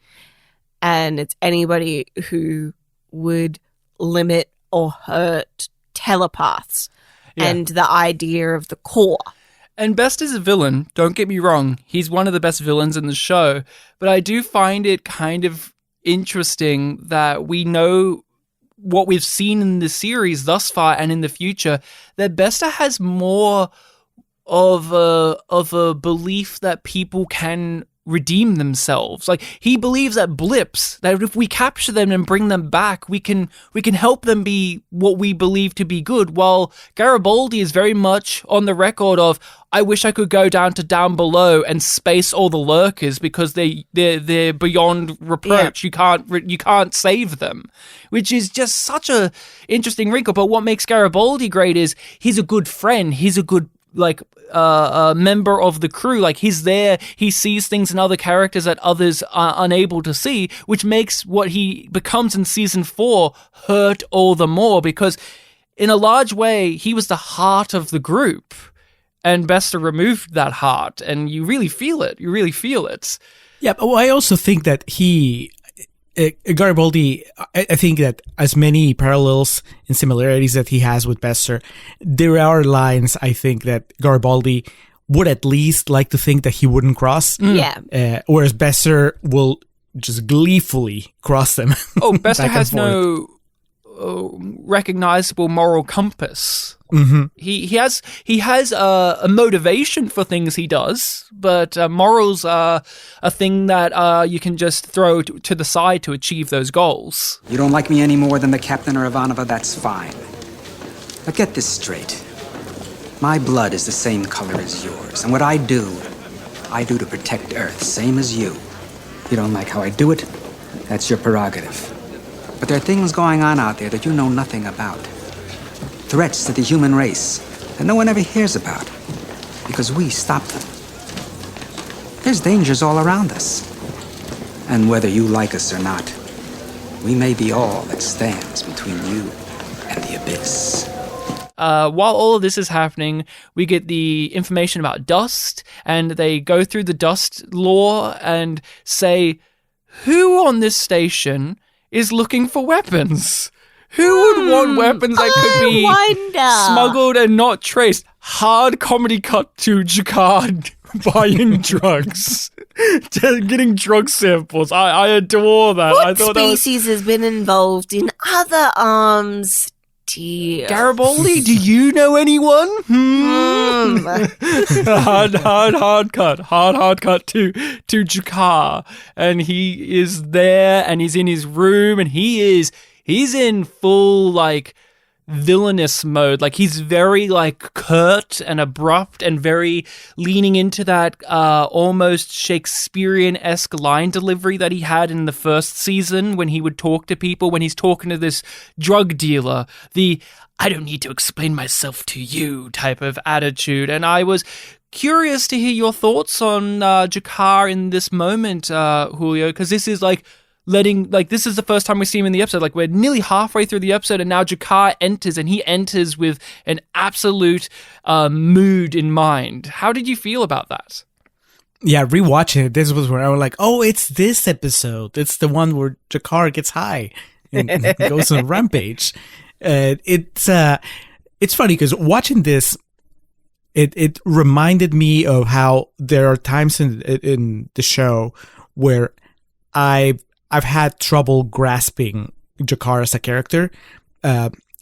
And it's anybody who would limit or hurt telepaths and the idea of the core. And Bester's a villain, don't get me wrong. He's one of the best villains in the show. But I do find it kind of interesting that we know what we've seen in the series thus far and in the future, that Bester has more of a belief that people can redeem themselves. Like, he believes that blips, that if we capture them and bring them back, we can help them be what we believe to be good, while Garibaldi is very much on the record of, I wish I could go down below and space all the lurkers because they're beyond reproach. Yeah. You can't save them, which is just such a interesting wrinkle. But what makes Garibaldi great is he's a good friend. He's a good member of the crew. Like, he's there, he sees things in other characters that others are unable to see, which makes what he becomes in season 4 hurt all the more, because in a large way he was the heart of the group, and Bester removed that heart, and you really feel it. Yeah, but I also think that Garibaldi, I think that as many parallels and similarities that he has with Bester, there are lines I think that Garibaldi would at least like to think that he wouldn't cross. Yeah. Whereas Bester will just gleefully cross them. Oh, Bester back and has forth. no recognizable moral compass. Mm-hmm. He has a motivation for things he does, but morals are a thing that you can just throw to the side to achieve those goals. You don't like me any more than the captain or Ivanova, that's fine. But get this straight. My blood is the same color as yours, and what I do to protect Earth, same as you. You don't like how I do it? That's your prerogative. But there are things going on out there that you know nothing about. Threats to the human race that no one ever hears about, because we stop them. There's dangers all around us. And whether you like us or not, we may be all that stands between you and the abyss. While all of this is happening, we get the information about dust, and they go through the dust lore and say, who on this station is looking for weapons? Who would want weapons that could be smuggled and not traced? Hard comedy cut to Jacquard buying drugs. Just getting drug samples. I adore that. What I thought species has been involved in other arms deals? Garibaldi, do you know anyone? Hard cut to Jacquard. And he is there, and he's in his room, and he's in full, like, villainous mode. Like, he's very, like, curt and abrupt and very leaning into that almost Shakespearean-esque line delivery that he had in the first season when he would talk to people, when he's talking to this drug dealer. The I don't need to explain myself to you type of attitude. And I was curious to hear your thoughts on Jacquard in this moment, Julio, because this is, like, this is the first time we see him in the episode. Like, we're nearly halfway through the episode, and now Jacquard enters, and he enters with an absolute mood in mind. How did you feel about that? Yeah, rewatching it, this was where I was like, oh, it's this episode. It's the one where Jacquard gets high and goes on a rampage. It's funny because watching this, it reminded me of how there are times in the show where I've had trouble grasping Jacquard as a character.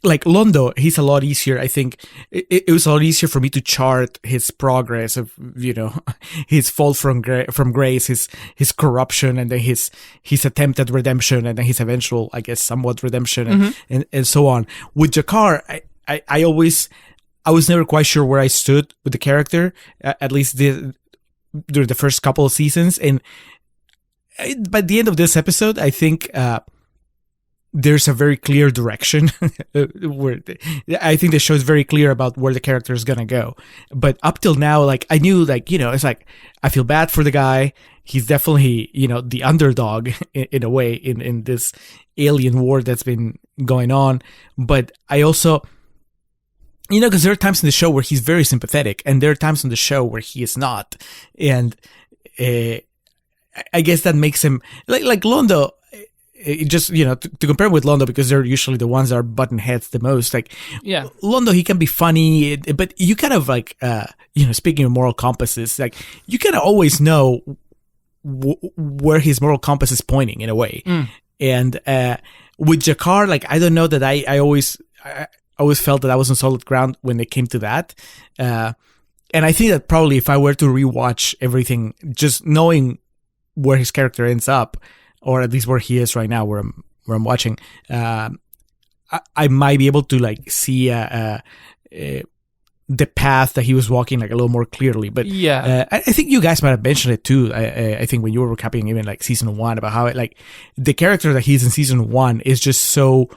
Like Londo, he's a lot easier. I think it was a lot easier for me to chart his progress of, his fall from grace, his corruption, and then his attempt at redemption, and then his eventual, I guess, somewhat redemption, and so on. With Jacquard, I was never quite sure where I stood with the character, at least during the first couple of seasons, and by the end of this episode, I think there's a very clear direction where I think the show is very clear about where the character is gonna go. But up till now, like, I knew, like, it's like I feel bad for the guy. He's definitely, the underdog in a way in this alien war that's been going on. But I also, because there are times in the show where he's very sympathetic, and there are times in the show where he is not, and I guess that makes him like Londo. Just to compare with Londo, because they're usually the ones that are button heads the most. Like, yeah, Londo, he can be funny, but you kind of like speaking of moral compasses, like, you kind of always know where his moral compass is pointing in a way. And with Jacquard, like, I don't know that I always felt that I was on solid ground when it came to that. And I think that probably if I were to rewatch everything, just knowing where his character ends up, or at least where he is right now, where I'm watching, I might be able to like see the path that he was walking like a little more clearly. But I think you guys might have mentioned it too. I think when you were recapping even like season 1 about how it, like the character that he's in season 1 is just so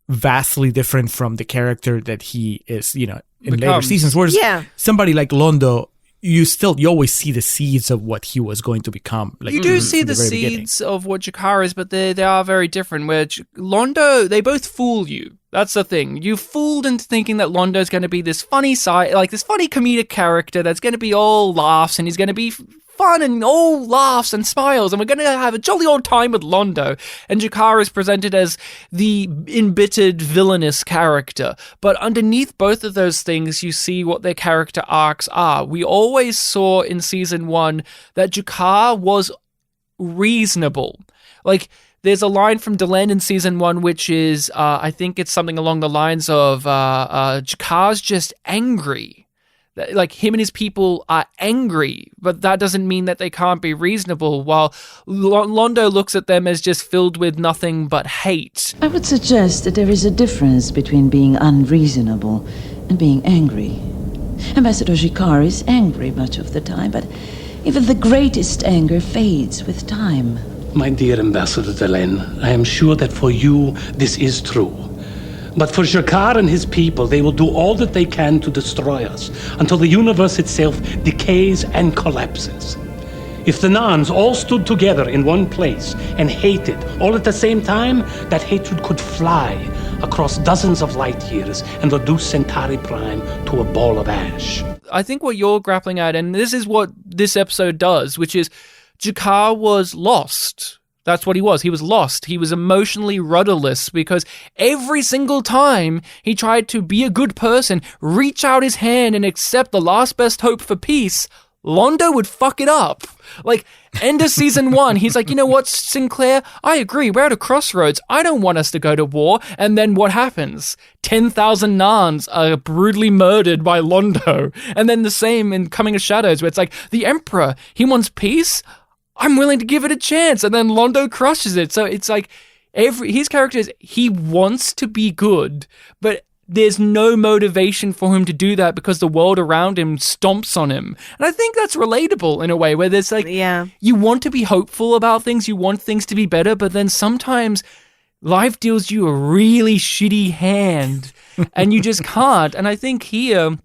vastly different from the character that he is, in later seasons. Whereas somebody like Londo, you always see the seeds of what he was going to become. Like, you do see the seeds of what Jakar is, but they are very different. Where Londo, they both fool you. That's the thing. You fooled into thinking that Londo is going to be this funny this funny comedic character that's going to be all laughs, and he's going to be fun and all laughs and smiles, and we're going to have a jolly old time with Londo. And Jakar is presented as the embittered villainous character. But underneath both of those things, you see what their character arcs are. We always saw in season 1 that Jakar was reasonable. Like, there's a line from Delenn in season 1, which is, I think it's something along the lines of, Jakar's just angry. Like, him and his people are angry, but that doesn't mean that they can't be reasonable, while Londo looks at them as just filled with nothing but hate. I would suggest that there is a difference between being unreasonable and being angry. Ambassador Jakar is angry much of the time, but even the greatest anger fades with time. My dear Ambassador Delenn, I am sure that for you this is true. But for Jakar and his people, they will do all that they can to destroy us until the universe itself decays and collapses. If the Nans all stood together in one place and hated all at the same time, that hatred could fly across dozens of light years and reduce Centauri Prime to a ball of ash. I think what you're grappling at, and this is what this episode does, which is Jakar was lost. That's what he was. He was lost. He was emotionally rudderless because every single time he tried to be a good person, reach out his hand and accept the last best hope for peace, Londo would fuck it up. Like, end of season 1, he's like, you know what, Sinclair? I agree. We're at a crossroads. I don't want us to go to war. And then what happens? 10,000 Nans are brutally murdered by Londo. And then the same in Coming of Shadows, where it's like, the Emperor, he wants peace? I'm willing to give it a chance. And then Londo crushes it. So it's like his character he wants to be good, but there's no motivation for him to do that because the world around him stomps on him. And I think that's relatable in a way where there's like, you want to be hopeful about things. You want things to be better, but then sometimes life deals you a really shitty hand and you just can't. And I think here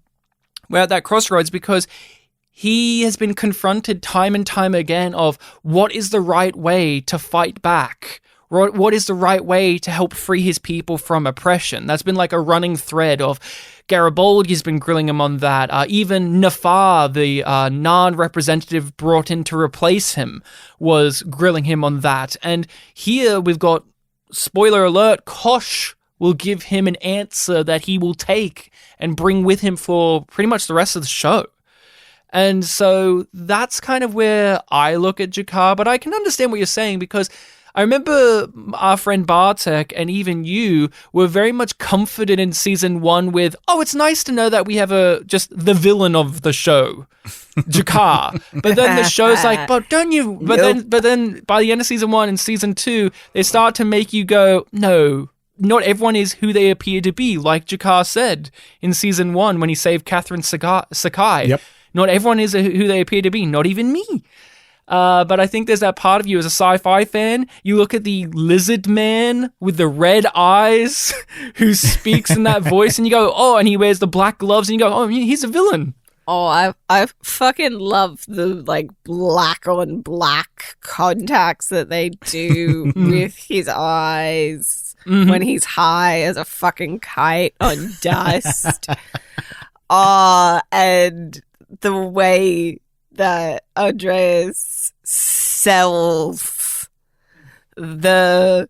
we're at that crossroads because he has been confronted time and time again of what is the right way to fight back? What is the right way to help free his people from oppression? That's been like a running thread of Garibaldi's been grilling him on that. Even Nafar, the Nan representative brought in to replace him, was grilling him on that. And here we've got, spoiler alert, Kosh will give him an answer that he will take and bring with him for pretty much the rest of the show. And so that's kind of where I look at Jakar, but I can understand what you're saying because I remember our friend Bartek and even you were very much comforted in season 1 with, oh, it's nice to know that we have just the villain of the show, Jakar. But then the show's like, but don't you? But then by the end of season 1 and season 2, they start to make you go, no, not everyone is who they appear to be, like Jakar said in season 1 when he saved Catherine Sakai. Yep. Not everyone is who they appear to be, not even me. But I think there's that part of you as a sci-fi fan. You look at the lizard man with the red eyes who speaks in that voice and you go, oh, and he wears the black gloves and you go, oh, he's a villain. Oh, I fucking love the like black on black contacts that they do with his eyes when he's high as a fucking kite on dust. And the way that Andreas sells the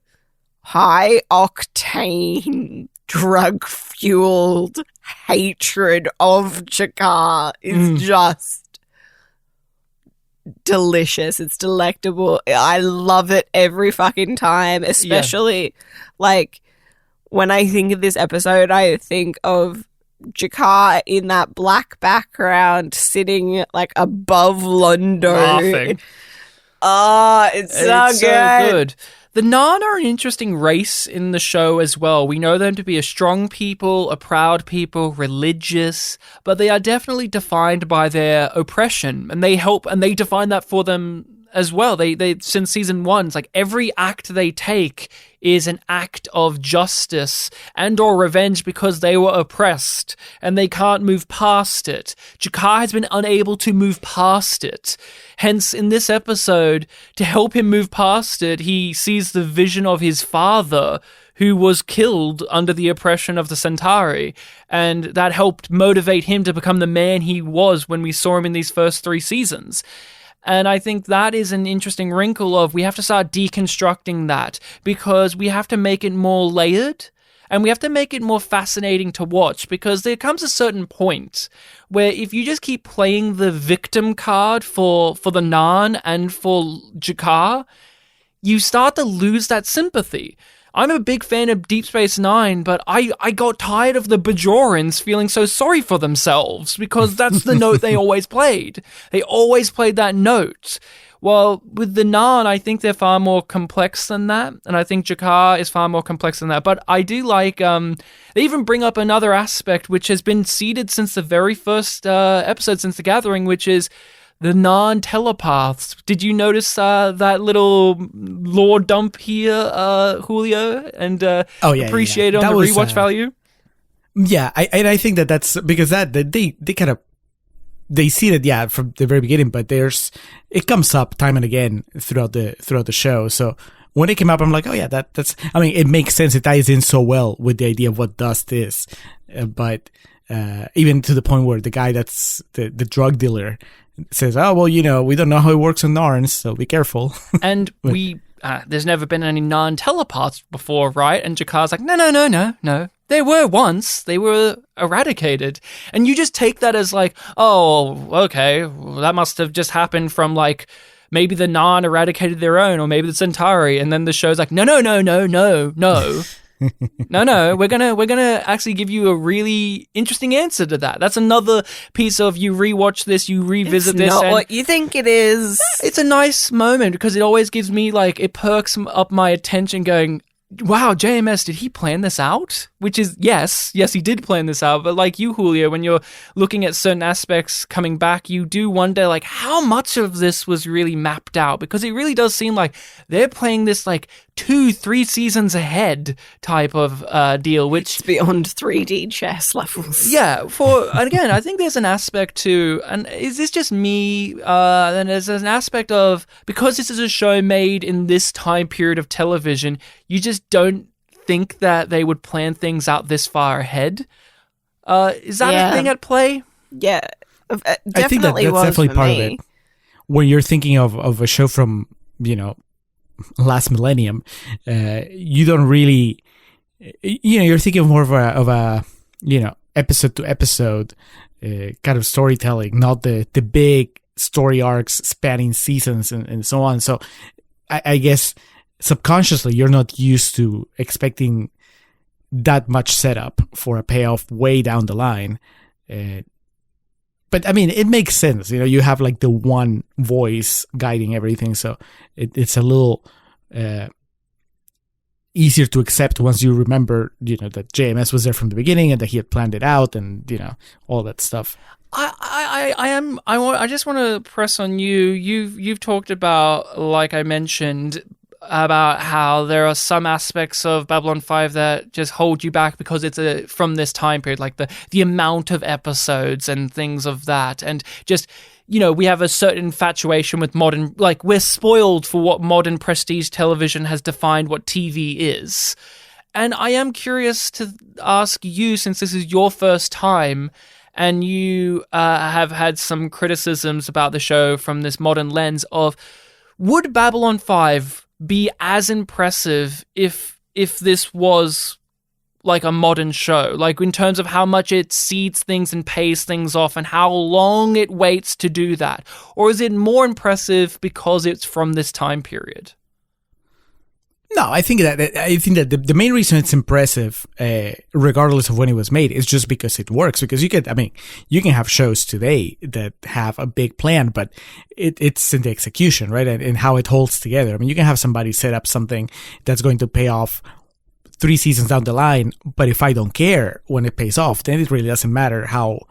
high octane drug fueled hatred of Jakar is just delicious. It's delectable. I love it every fucking time, especially like when I think of this episode, I think of Jakar in that black background sitting like above Londo. Laughing. Oh, it's so good. The Narn are an interesting race in the show as well. We know them to be a strong people, a proud people, religious, but they are definitely defined by their oppression, and they define that for them as well. They since season 1, it's like every act they take is an act of justice and or revenge because they were oppressed and they can't move past it. Jakar has been unable to move past it. Hence, in this episode, to help him move past it, he sees the vision of his father who was killed under the oppression of the Centauri, and that helped motivate him to become the man he was when we saw him in these first 3 seasons. And I think that is an interesting wrinkle of we have to start deconstructing that because we have to make it more layered and we have to make it more fascinating to watch because there comes a certain point where if you just keep playing the victim card for the Narn and for Jakar, you start to lose that sympathy. I'm a big fan of Deep Space Nine, but I got tired of the Bajorans feeling so sorry for themselves because that's the note they always played. They always played that note. Well, with the Narn, I think they're far more complex than that, and I think Jakar is far more complex than that. But I do like, they even bring up another aspect which has been seeded since the very first episode, since The Gathering, which is the non-telepaths. Did you notice that little lore dump here, Julio? And appreciate it on that the was, rewatch value? Yeah, I think that's because they kind of they see it from the very beginning, but it comes up time and again throughout the show. So when it came up, I'm like, oh yeah, that's. I mean, it makes sense. It ties in so well with the idea of what dust is, but even to the point where the guy that's the drug dealer says, oh, well, we don't know how it works on Narns, so be careful. And there's never been any non-telepaths before, right? And Jakar's like, no. There were once. They were eradicated. And you just take that as like, oh, okay, well, that must have just happened from like, maybe the Narn eradicated their own, or maybe the Centauri. And then the show's like, no. No, we're gonna actually give you a really interesting answer to that. That's another piece of you rewatch this, you revisit this. It's not what you think it is. It's a nice moment because it always gives me like it perks up my attention. Going, wow, JMS, did he plan this out? Which is yes, he did plan this out. But like you, Julio, when you're looking at certain aspects coming back, you do wonder like how much of this was really mapped out, because it really does seem like they're playing this like 2-3 seasons ahead type of deal, which it's beyond 3D chess levels. Yeah, and again, I think there's an aspect to, and is this just me? And there's an aspect of, because this is a show made in this time period of television, you just don't think that they would plan things out this far ahead. Is that a thing at play? Yeah, definitely. I think that's definitely part of it. When you're thinking of a show from last millennium, you don't really, you're thinking more of a episode to episode kind of storytelling, not the big story arcs spanning seasons and so on. So I guess subconsciously you're not used to expecting that much setup for a payoff way down the line. But I mean, it makes sense. You have like the one voice guiding everything, so it's a little easier to accept once you remember, that JMS was there from the beginning and that he had planned it out, and all that stuff. I just want to press on you. You've talked about, like I mentioned, about how there are some aspects of Babylon 5 that just hold you back because it's from this time period, like the amount of episodes and things of that. And just, we have a certain infatuation with modern, like we're spoiled for what modern prestige television has defined what TV is. And I am curious to ask you, since this is your first time and you have had some criticisms about the show from this modern lens of, would Babylon 5 be as impressive if this was like a modern show, like in terms of how much it seeds things and pays things off and how long it waits to do that? Or is it more impressive because it's from this time period? No, I think that the main reason it's impressive, regardless of when it was made, is just because it works. Because you can have shows today that have a big plan, but it's in the execution, right, and how it holds together. I mean, you can have somebody set up something that's going to pay off 3 seasons down the line, but if I don't care when it pays off, then it really doesn't matter how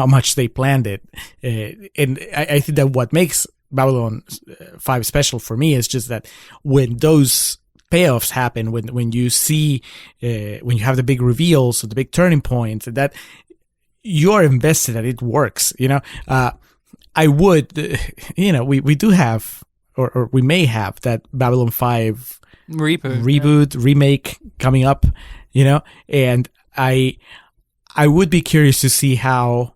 much they planned it. And I think that what makes Babylon 5 special for me is just that when those payoffs happen, when you see, when you have the big reveals or the big turning points, that you are invested and it works, I would, we do have, or we may have that Babylon 5 reboot, remake coming up, and I would be curious to see how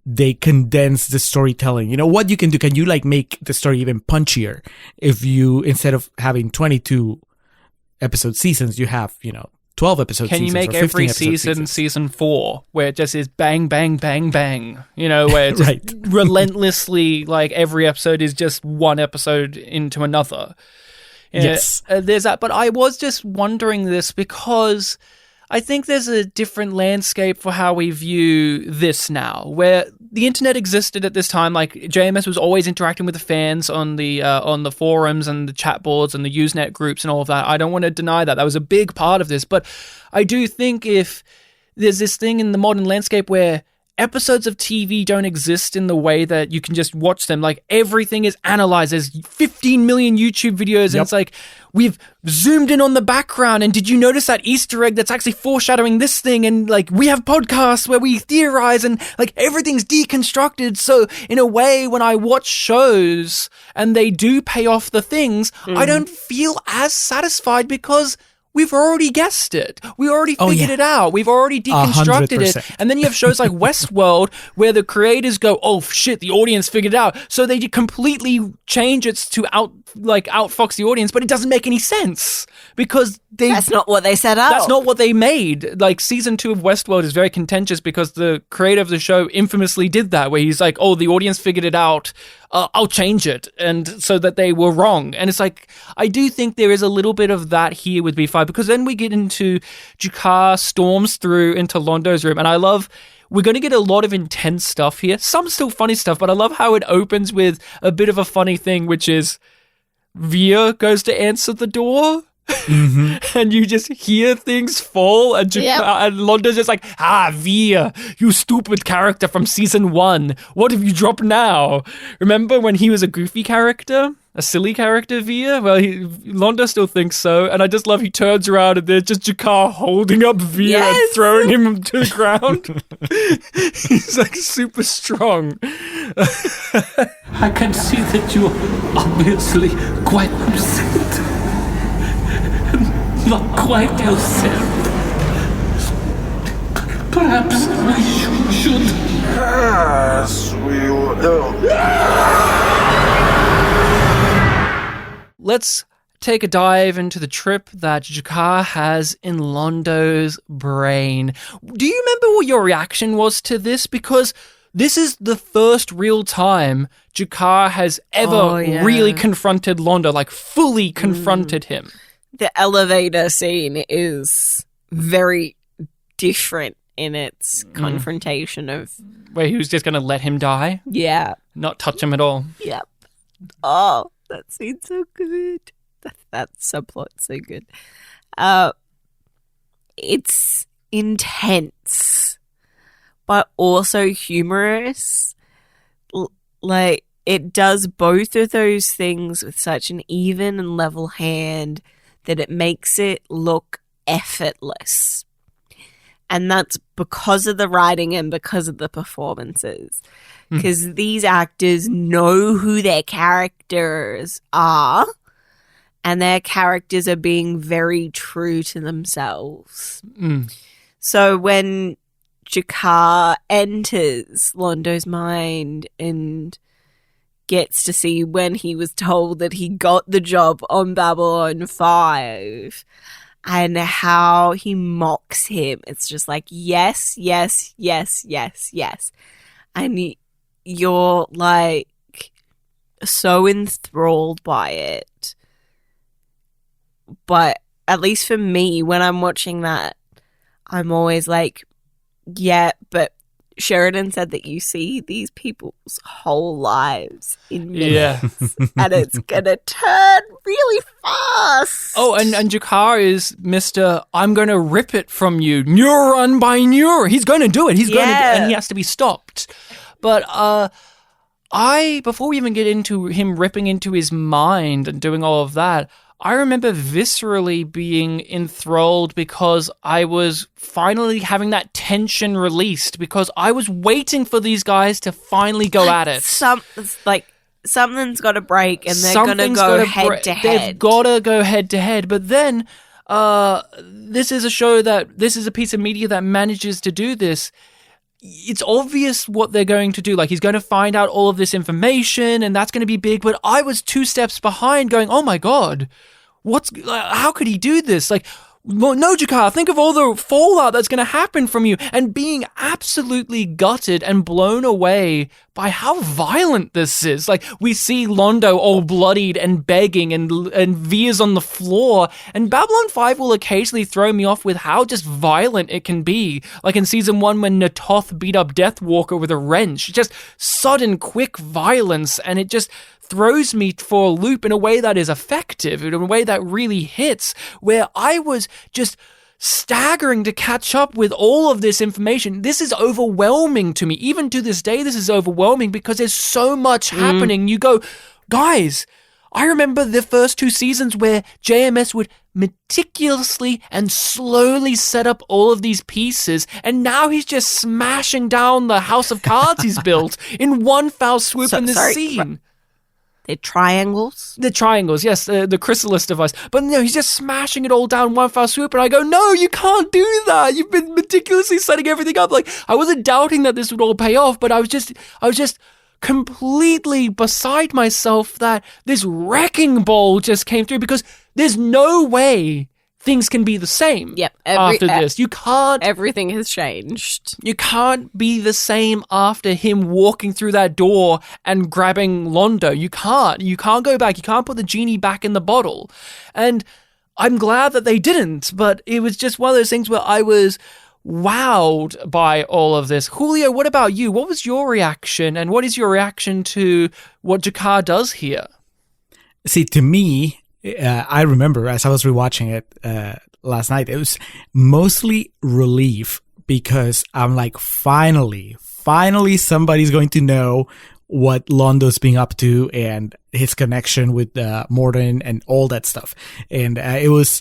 they condense the storytelling. What you can do. Can you make the story even punchier if you, instead of having 22 episode seasons, you have, 12 episode seasons? Can you make every season 4 where it just is bang, bang, bang, bang, where it's right. relentlessly, every episode is just one episode into another. Yes. There's that. But I was just wondering this because I think there's a different landscape for how we view this now, where the internet existed at this time. JMS was always interacting with the fans on the forums and the chat boards and the Usenet groups and all of that. I don't want to deny that. That was a big part of this. But I do think if there's this thing in the modern landscape where episodes of TV don't exist in the way that you can just watch them. Everything is analyzed. There's 15 million YouTube videos, and it's we've zoomed in on the background, and did you notice that Easter egg that's actually foreshadowing this thing? And we have podcasts where we theorize, and everything's deconstructed. So in a way, when I watch shows and they do pay off the things, I don't feel as satisfied because we've already guessed it. We already figured it out. We've already deconstructed 100%. it. And then you have shows like Westworld where the creators go, oh shit, the audience figured it out. So they completely change it to outfox the audience, but it doesn't make any sense because that's not what they set up. That's not what they made. Season 2 of Westworld is very contentious because the creator of the show infamously did that, where he's like, oh, the audience figured it out. I'll change it. And so that they were wrong. And it's I do think there is a little bit of that here with B5, because then we get into Jakar storms through into Londo's room. And we're going to get a lot of intense stuff here. Some still funny stuff, but I love how it opens with a bit of a funny thing, which is Via goes to answer the door. Mm-hmm. And you just hear things fall, and Londo's just Via, you stupid character from season 1. What have you dropped now? Remember when he was a goofy character? A silly character, Via? Well, Londo still thinks so, and I just love he turns around and there's just Jakar holding up Via and throwing him to the ground. He's super strong. I can see that you're obviously quite upset. Not quite yourself. Perhaps we should. Yes, we will. Let's take a dive into the trip that Jakar has in Londo's brain. Do you remember what your reaction was to this? Because this is the first real time Jakar has ever really confronted Londo, fully confronted him. The elevator scene is very different in its confrontation of... Where he was just going to let him die? Yeah. Not touch him at all? Yep. Oh, that scene's so good. That subplot's so good. It's intense, but also humorous. It does both of those things with such an even and level hand that it makes it look effortless. And that's because of the writing and because of the performances. Because these actors know who their characters are, and their characters are being very true to themselves. So when Jakar enters Londo's mind and gets to see when he was told that he got the job on Babylon 5 and how he mocks him. It's just yes, yes, yes, yes, yes. And you're so enthralled by it But at least for me, when I'm watching that, I'm always like, yeah, but Sheridan said that you see these people's whole lives in minutes, and it's gonna turn really fast. Oh, and Jakar is Mr. I'm gonna rip it from you, neuron by neuron. He's gonna do it. He's gonna, and he has to be stopped. But before we even get into him ripping into his mind and doing all of that, I remember viscerally being enthralled because I was finally having that tension released because I was waiting for these guys to finally go at it. Something's got to break and they're going to go head to head. They've got to go head to head. But then this is a piece of media that manages to do this. It's obvious what they're going to do. Like, he's going to find out all of this information and that's going to be big. But I was 2 steps behind going, oh my God, how could he do this? Like, no, Jakar, think of all the fallout that's going to happen from you, and being absolutely gutted and blown away by how violent this is. Like, we see Londo all bloodied and begging and Via's on the floor, and Babylon 5 will occasionally throw me off with how just violent it can be. Like in season 1 when Natoth beat up Deathwalker with a wrench. Just sudden, quick violence, and it just throws me for a loop in a way that is effective, in a way that really hits, where I was just staggering to catch up with all of this information. This is overwhelming to me. Even to this day, this is overwhelming because there's so much happening. You go, guys, I remember the first 2 seasons where JMS would meticulously and slowly set up all of these pieces, and now he's just smashing down the house of cards he's built in one foul swoop in this scene. They're triangles? The triangles, yes, the chrysalis device. But no, he's just smashing it all down in one foul swoop, and I go, no, you can't do that. You've been meticulously setting everything up. Like, I wasn't doubting that this would all pay off, but I was just completely beside myself that this wrecking ball just came through, because there's no way things can be the same. Yep. After this. You can't. Everything has changed. You can't be the same after him walking through that door and grabbing Londo. You can't. You can't go back. You can't put the genie back in the bottle. And I'm glad that they didn't, but it was just one of those things where I was wowed by all of this. Julio, what about you? What was your reaction, and what is your reaction to what Jakar does here? See, to me, I remember as I was rewatching it last night, it was mostly relief, because I'm like, finally somebody's going to know what Londo's being up to and his connection with Morden and all that stuff. And it was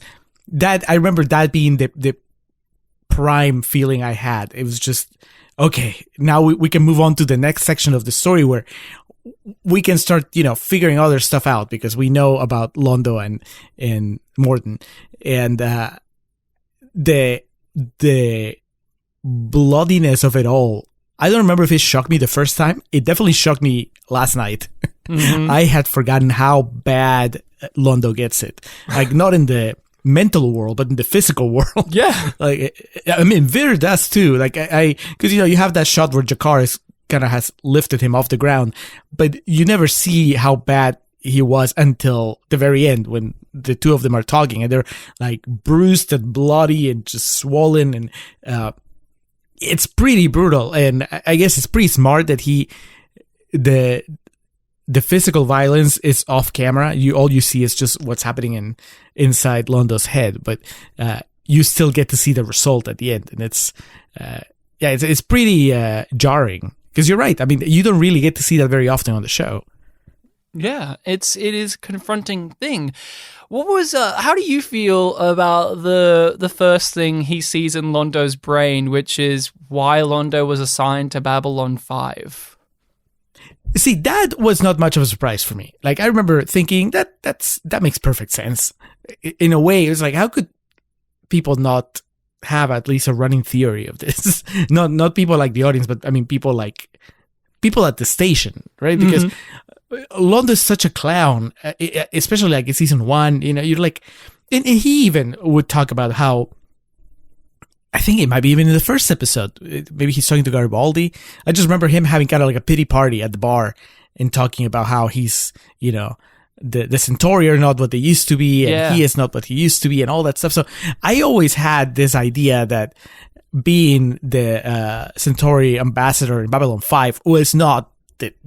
that, I remember that being the prime feeling I had. It was just, okay, now we can move on to the next section of the story where we can start, figuring other stuff out, because we know about Londo and Morden. And the bloodiness of it all, I don't remember if it shocked me the first time. It definitely shocked me last night. Mm-hmm. I had forgotten how bad Londo gets it. Like, not in the mental world, but in the physical world. Yeah. Like, I mean, Vir does too. Like, because, you have that shot where Jakar has lifted him off the ground, but you never see how bad he was until the very end, when the two of them are talking and they're like bruised and bloody and just swollen, and it's pretty brutal. And I guess it's pretty smart that the physical violence is off camera. All you see is just what's happening inside Londo's head, but you still get to see the result at the end, and it's pretty jarring. Because you're right. I mean, you don't really get to see that very often on the show. Yeah, it is a confronting thing. What was how do you feel about the first thing he sees in Londo's brain, which is why Londo was assigned to Babylon 5? See, that was not much of a surprise for me. Like, I remember thinking that makes perfect sense. In a way, it was like, how could people not have at least a running theory of this? not people like the audience, but I mean people at the station, right? Because Londo's such a clown, especially like in season 1. You're like, and he even would talk about how, I think it might be even in the first episode, maybe he's talking to Garibaldi. I just remember him having kind of like a pity party at the bar and talking about how he's the Centauri are not what they used to be, and Yeah. he is not what he used to be, and all that stuff. So I always had this idea that being the Centauri ambassador in Babylon 5 was not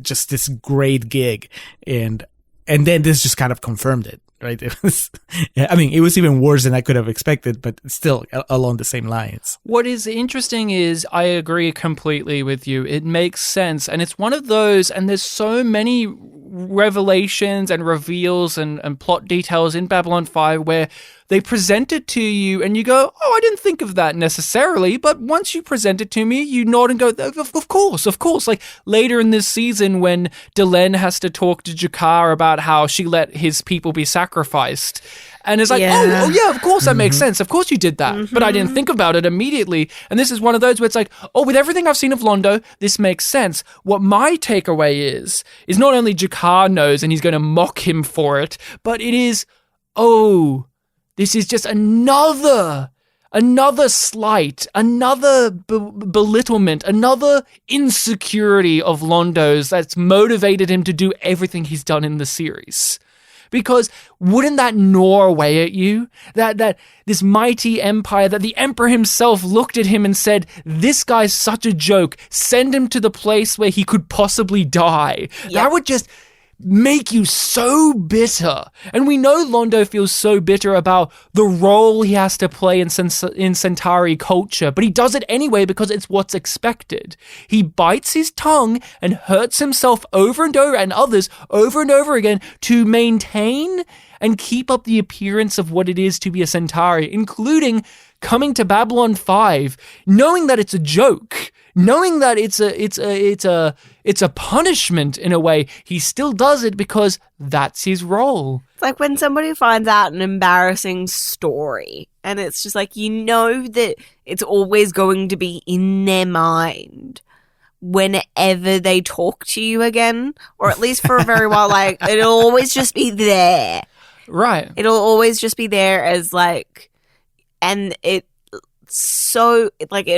just this great gig, and then this just kind of confirmed it, right? It was, I mean, it was even worse than I could have expected, but still along the same lines. What is interesting is I agree completely with you. It makes sense. And it's one of those, and there's so many revelations and reveals and plot details in Babylon 5 where they present it to you and you go, oh, I didn't think of that necessarily. But once you present it to me, you nod and go, of course. Like later in this season when Delenn has to talk to Jakar about how she let his people be sacrificed. And it's like, oh yeah, of course that makes sense. Of course you did that. But I didn't think about it immediately. And this is one of those where it's like, oh, with everything I've seen of Londo, this makes sense. What my takeaway is not only Jakar knows and he's going to mock him for it, but it is, oh, this is just another slight, another belittlement, another insecurity of Londo's that's motivated him to do everything he's done in the series. Because wouldn't that gnaw away at you? That this mighty empire, that the emperor himself looked at him and said, this guy's such a joke, send him to the place where he could possibly die. Yep. That would just make you so bitter. And we know Londo feels so bitter about the role he has to play in Centauri culture, but he does it anyway because it's what's expected. He bites his tongue and hurts himself over and over and others over and over again to maintain and keep up the appearance of what it is to be a Centauri, including coming to Babylon 5, knowing that it's a joke, knowing that it's a punishment in a way. He still does it because that's his role. It's like when somebody finds out an embarrassing story and it's just like, you know that it's always going to be in their mind whenever they talk to you again, or at least for a very while, like it'll always just be there. Right. It'll always just be there as like, and it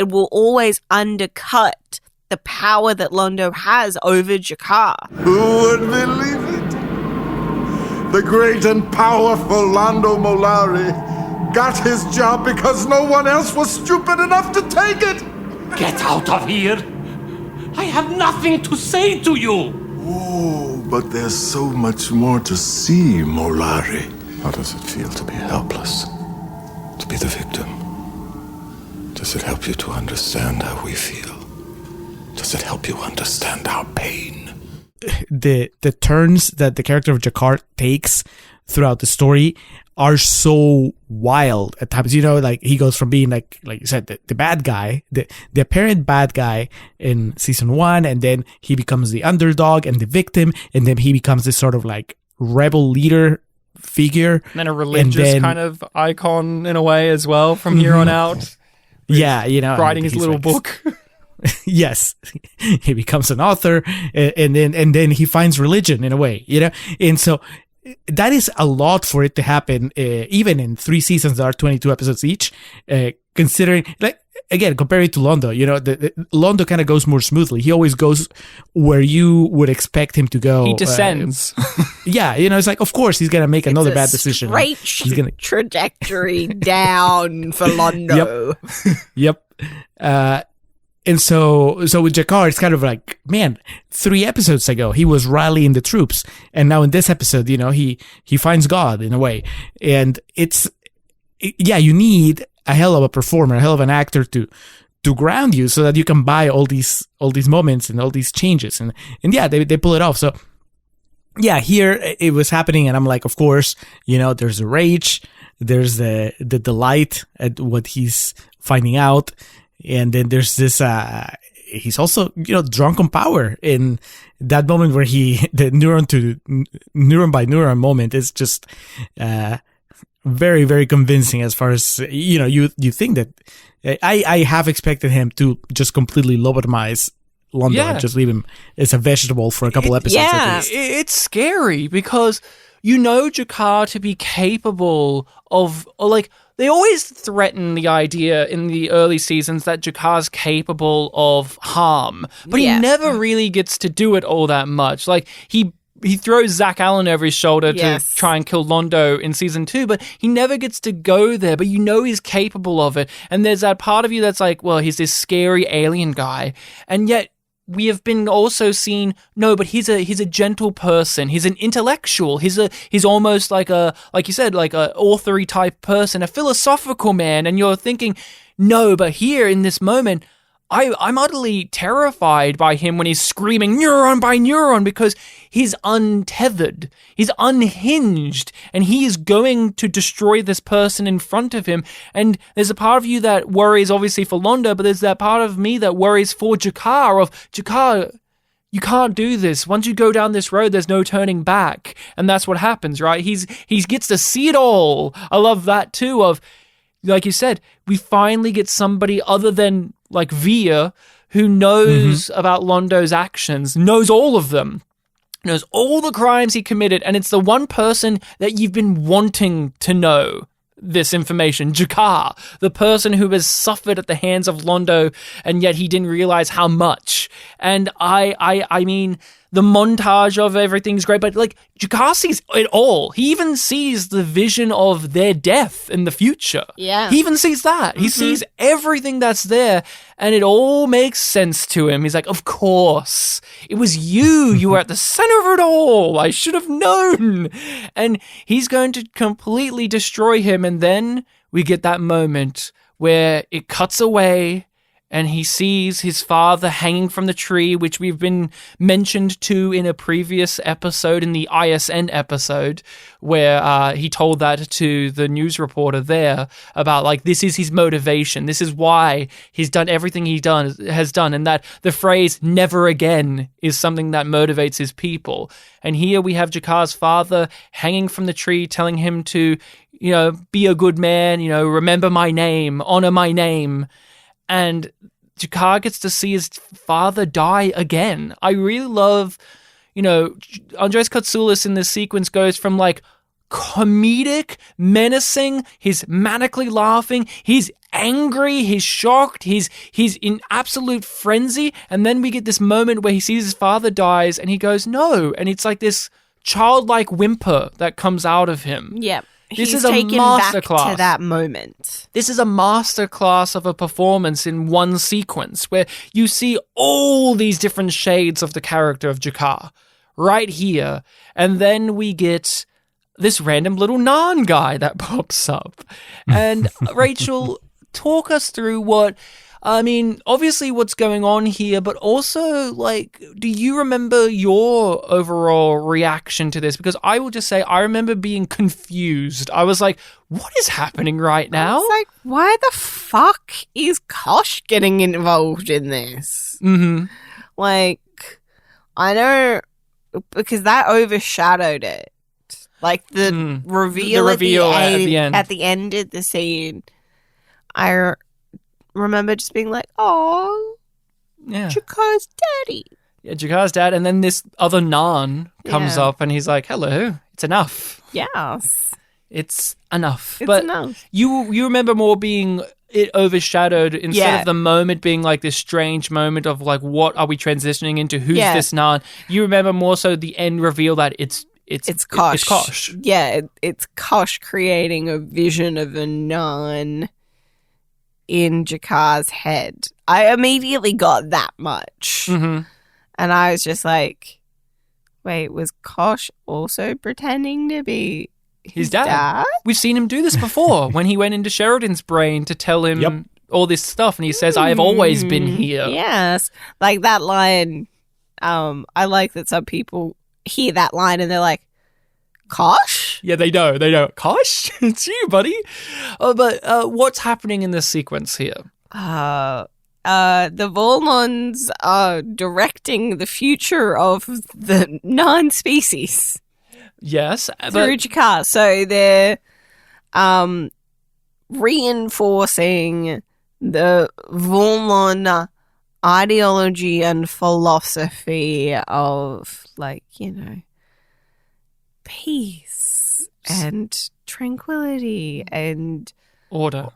will always undercut the power that Londo has over Jakar. Who would believe it? The great and powerful Londo Mollari got his job because no one else was stupid enough to take it. Get out of here! I have nothing to say to you! Oh, but there's so much more to see, Mollari. How does it feel to be helpless? To be the victim? Does it help you to understand how we feel? Does it help you understand our pain? The turns that the character of Jakar takes throughout the story are so wild at times. You know, like he goes from being like you said, the bad guy, the apparent bad guy in season 1, and then he becomes the underdog and the victim, and then he becomes this sort of like rebel leader figure. And then a religious kind of icon in a way as well from here on out. Yeah, you know, writing his little book. Yes, he becomes an author, and then he finds religion in a way, you know, and so that is a lot for it to happen, even in 3 seasons that are 22 episodes each. Considering, like, again, comparing it to Londo, you know, the Londo kind of goes more smoothly. He always goes where you would expect him to go. He descends. Yeah, you know, it's like, of course, he's gonna make another bad decision. Straight trajectory down for Londo. Yep. And so with Jakar, it's kind of like, man, 3 episodes ago, he was rallying the troops. And now in this episode, you know, he finds God in a way. And you need a hell of a performer, a hell of an actor to ground you so that you can buy all these moments and all these changes. And yeah, they pull it off. So yeah, here it was happening. And I'm like, of course, you know, there's the rage, there's the delight at what he's finding out. And then there's this, he's also, you know, drunk on power in that moment where the neuron by neuron moment is just, very, very convincing as far as, you know, you think that I have expected him to just completely lobotomize Londo and just leave him as a vegetable for a couple episodes. Yeah, it's scary because you know Jakar to be capable of, like, they always threaten the idea in the early seasons that Jakar's capable of harm, but he never really gets to do it all that much. Like, he he throws Zach Allen over his shoulder Yes. to try and kill Londo in season 2, but he never gets to go there, but you know he's capable of it. And there's that part of you that's like, well, he's this scary alien guy. And yet we have been also seen, no, but he's a gentle person. He's an intellectual. He's almost like you said, like a authory type person, a philosophical man. And you're thinking, no, but here in this moment, I'm utterly terrified by him when he's screaming neuron by neuron, because he's untethered, he's unhinged, and he is going to destroy this person in front of him. And there's a part of you that worries obviously for Londo, but there's that part of me that worries for G'Kar, you can't do this. Once you go down this road, there's no turning back. And that's what happens, right? He gets to see it all. I love that too, of, like you said, we finally get somebody other than like Via who knows about Londo's actions, knows all of them, knows all the crimes he committed, and it's the one person that you've been wanting to know this information, G'Kar, the person who has suffered at the hands of Londo, and yet he didn't realize how much. And I mean, the montage of everything's great, but like G'Kar sees it all. He even sees the vision of their death in the future. Yeah. He even sees that. He sees everything that's there, and it all makes sense to him. He's like, of course, it was you. You were at the center of it all. I should have known. And he's going to completely destroy him. And then we get that moment where it cuts away, and he sees his father hanging from the tree, which we've been mentioned to in a previous episode, in the ISN episode, where he told that to the news reporter there about, like, this is his motivation. This is why he's done everything he has done, and that the phrase "never again" is something that motivates his people. And here we have G'Kar's father hanging from the tree, telling him to, be a good man, remember my name, honor my name. And G'Kar gets to see his father die again. I really love, Andres Katsoulis in this sequence goes from like comedic, menacing, he's manically laughing, he's angry, he's shocked, he's in absolute frenzy, and then we get this moment where he sees his father dies and he goes, no, and it's like this childlike whimper that comes out of him. Yep. This He's is a taken masterclass. back to that moment. This is a masterclass of a performance in one sequence where you see all these different shades of the character of G'Kar right here. And then we get this random little Nan guy that pops up. And Rachel, talk us through obviously what's going on here, but also, like, do you remember your overall reaction to this? Because I will just say, I remember being confused. I was like, what is happening right now? I was like, why the fuck is Kosh getting involved in this? Mm-hmm. Like, I know, because that overshadowed it. Like, the reveal, at the end. At the end of the scene, I remember just being like, oh, yeah, G'Kar's daddy. Yeah, G'Kar's dad. And then this other Nan comes up and he's like, hello, it's enough. Yes. It's enough. It's enough. You remember more being it overshadowed instead of the moment being like this strange moment of like, what are we transitioning into? Who's this Nan? You remember more so the end reveal that it's Kosh. It's Kosh. Yeah, it's Kosh creating a vision of a Nan in G'Kar's head. I immediately got that much. Mm-hmm. And I was just like, wait, was Kosh also pretending to be his dad? We've seen him do this before when he went into Sheridan's brain to tell him all this stuff, and he says, I have always been here. Yes. Like that line, I like that some people hear that line and they're like, Kosh? Yeah, they know. Kosh? It's you, buddy. But what's happening in this sequence here? The Volons are directing the future of the non-species. Yes. Through G'Kar. So they're reinforcing the Volon ideology and philosophy of, like, peace and tranquility and order.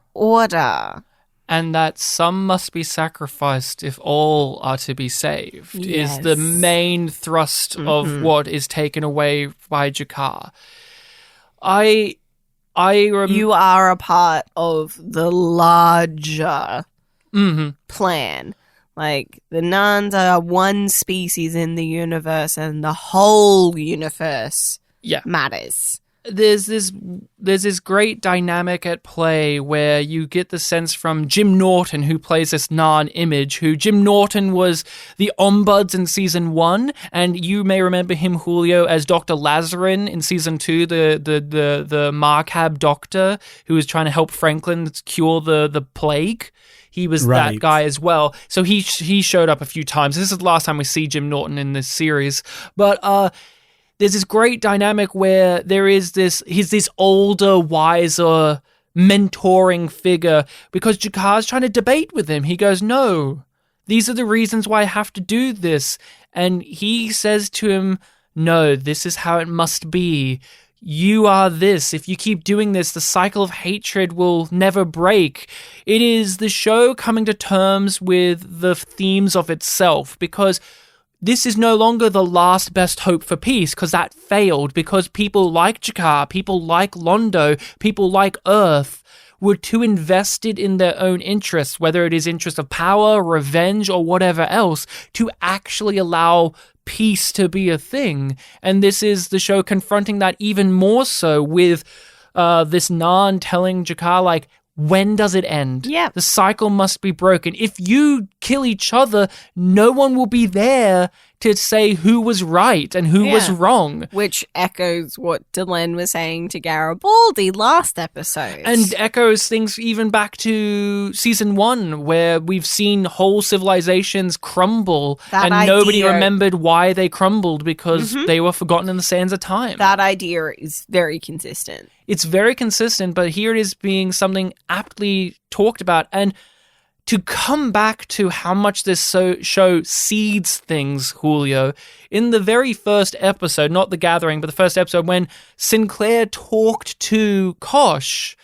and that some must be sacrificed if all are to be saved is the main thrust of what is taken away by G'Kar. You are a part of the larger plan. Like, the Narns are one species in the universe, and the whole universe matters. There's this great dynamic at play where you get the sense from Jim Norton, who plays this Narn image, who Jim Norton was the Ombuds in season 1, and you may remember him, Julio, as Dr. Lazarin in season 2, the Marcab doctor who was trying to help Franklin cure the plague. He was that guy as well. So he showed up a few times. This is the last time we see Jim Norton in this series. But there's this great dynamic where he's this older, wiser, mentoring figure, because G'Kar's trying to debate with him. He goes, no, these are the reasons why I have to do this. And he says to him, no, this is how it must be. You are this. If you keep doing this, the cycle of hatred will never break. It is the show coming to terms with the themes of itself, because this is no longer the last best hope for peace, because that failed, because people like G'Kar, people like Londo, people like Earth were too invested in their own interests, whether it is interest of power, revenge, or whatever else, to actually allow peace to be a thing. And this is the show confronting that even more so with this Narn telling G'Kar, like, when does it end? Yeah. The cycle must be broken. If you kill each other, no one will be there to say who was right and who was wrong. Which echoes what Delenn was saying to Garibaldi last episode. And echoes things even back to season 1, where we've seen whole civilizations crumble nobody remembered why they crumbled, because they were forgotten in the sands of time. That idea is very consistent. It's very consistent, but here it is being something aptly talked about. And to come back to how much this show seeds things, Julio, in the very first episode, not The Gathering, but the first episode, when Sinclair talked to Kosh,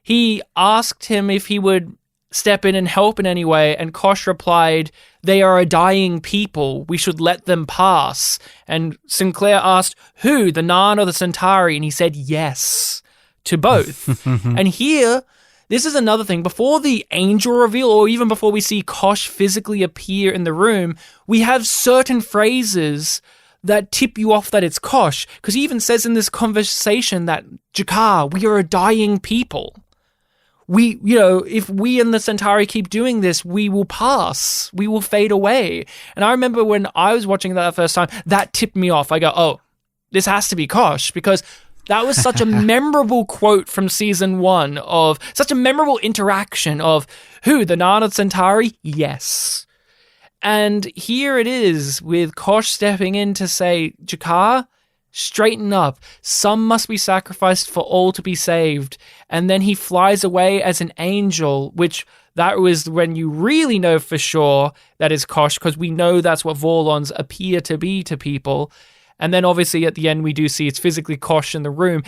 he asked him if he would step in and help in any way, and Kosh replied, "They are a dying people. We should let them pass." And Sinclair asked, "Who, the Narn or the Centauri?" And he said yes to both. And here, this is another thing. Before the angel reveal, or even before we see Kosh physically appear in the room, we have certain phrases that tip you off that it's Kosh. Because he even says in this conversation that, G'Kar, we are a dying people. If we and the Centauri keep doing this, we will pass. We will fade away. And I remember when I was watching that the first time, that tipped me off. I go, oh, this has to be Kosh, because that was such a memorable quote from season 1, of such a memorable interaction of, who, the Narn or Centauri? Yes. And here it is with Kosh stepping in to say, G'Kar, straighten up. Some must be sacrificed for all to be saved. And then he flies away as an angel, which that was when you really know for sure that is Kosh, because we know that's what Vorlons appear to be to people. And then obviously at the end we do see it's physically Kosh in the room.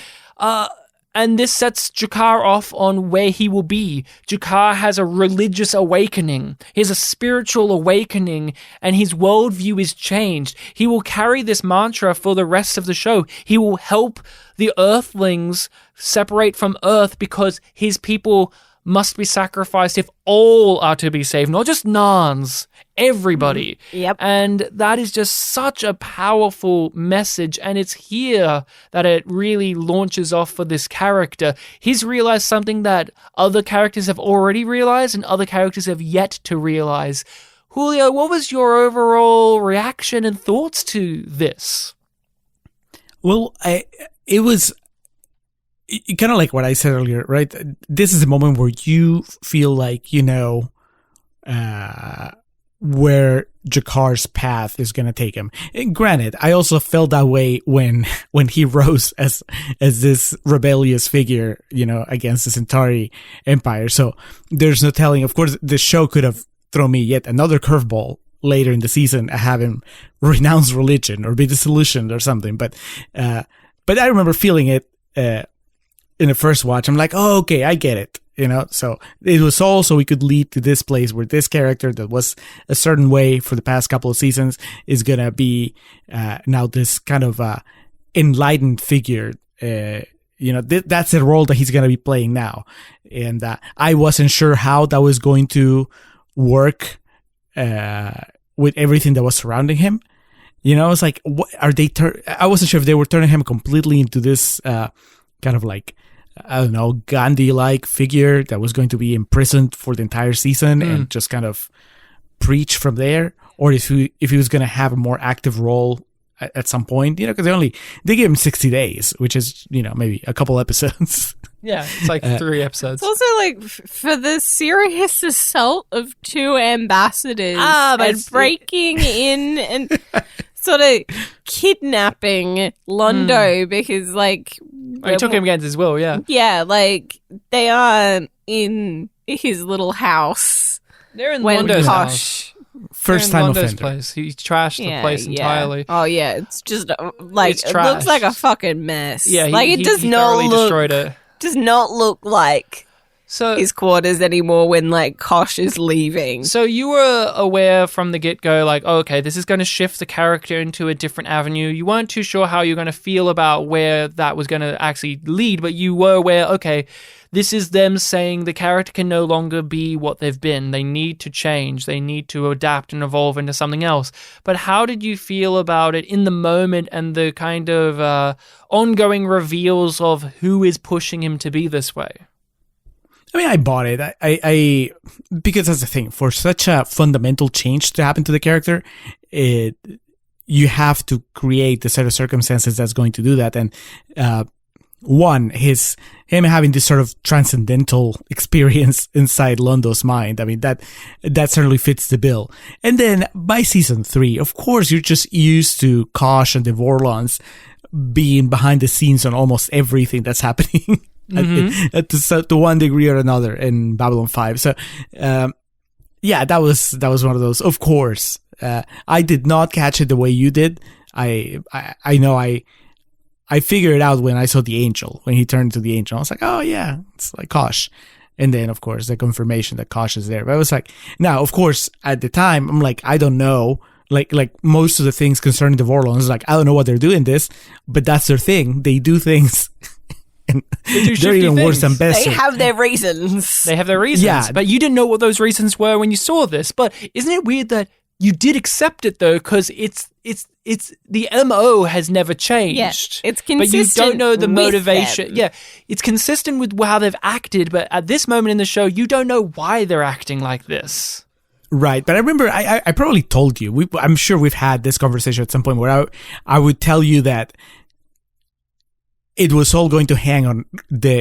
And this sets G'Kar off on where he will be. G'Kar has a religious awakening. He has a spiritual awakening, and his worldview is changed. He will carry this mantra for the rest of the show. He will help the Earthlings separate from Earth, because his people must be sacrificed if all are to be saved, not just Narns, everybody. Yep. And that is just such a powerful message, and it's here that it really launches off for this character. He's realized something that other characters have already realized and other characters have yet to realize. Julio, what was your overall reaction and thoughts to this? Well, it was kind of like what I said earlier, right? This is a moment where you feel like, where G'Kar's path is going to take him. And granted, I also felt that way when he rose as this rebellious figure, against the Centauri Empire. So there's no telling. Of course, the show could have thrown me yet another curveball later in the season, have him renounce religion or be disillusioned or something. But I remember feeling it, in the first watch. I'm like, oh, okay, I get it. So it was all so we could lead to this place where this character that was a certain way for the past couple of seasons is going to be now this kind of enlightened figure. That's the role that he's going to be playing now. And I wasn't sure how that was going to work with everything that was surrounding him. It's like, what are they? I wasn't sure if they were turning him completely into this kind of like, I don't know, Gandhi-like figure that was going to be imprisoned for the entire season and just kind of preach from there, or if he was going to have a more active role at some point, because they gave him 60 days, which is, maybe a couple episodes. Yeah, it's like 3 episodes. It's also like for the serious assault of 2 ambassadors and breaking in and sort of kidnapping Londo because like he took him against his will, yeah. Yeah, like they aren't in his little house. They're in Londo's house. First time offender. Place. He trashed the place entirely. Oh yeah, it's just like it's it looks like a fucking mess. Yeah, it does not look. Does not look like his quarters anymore when like Kosh is leaving. So you were aware from the get-go, like, oh, okay, this is going to shift the character into a different avenue. You weren't too sure how you're going to feel about where that was going to actually lead, but you were aware, okay, this is them saying the character can no longer be what they've been. They need to change. They need to adapt and evolve into something else. But how did you feel about it in the moment and the kind of ongoing reveals of who is pushing him to be this way? I mean, I bought it. I because that's the thing. For such a fundamental change to happen to the character, you have to create the set of circumstances that's going to do that. And one, him having this sort of transcendental experience inside Londo's mind. I mean, that certainly fits the bill. And then by season 3, of course, you're just used to Kosh and the Vorlons being behind the scenes on almost everything that's happening. To one degree or another in Babylon 5. So, yeah, that was one of those. Of course, I did not catch it the way you did. I know I figured it out when I saw the angel, when he turned to the angel. I was like, oh yeah, it's like Kosh. And then, of course, the confirmation that Kosh is there. But I was like, now, of course, at the time, I'm like, I don't know. Like most of the things concerning the Vorlons, like, I don't know what they're doing this, but that's their thing. They do things. And they're even worse than best. They have their reasons. Yeah. But you didn't know what those reasons were when you saw this. But isn't it weird that you did accept it, though, because it's the MO has never changed. Yeah, it's consistent. But you don't know the motivation. Them. Yeah, it's consistent with how they've acted, but at this moment in the show, you don't know why they're acting like this. Right, but I remember I probably told you. I'm sure we've had this conversation at some point where I would tell you that it was all going to hang on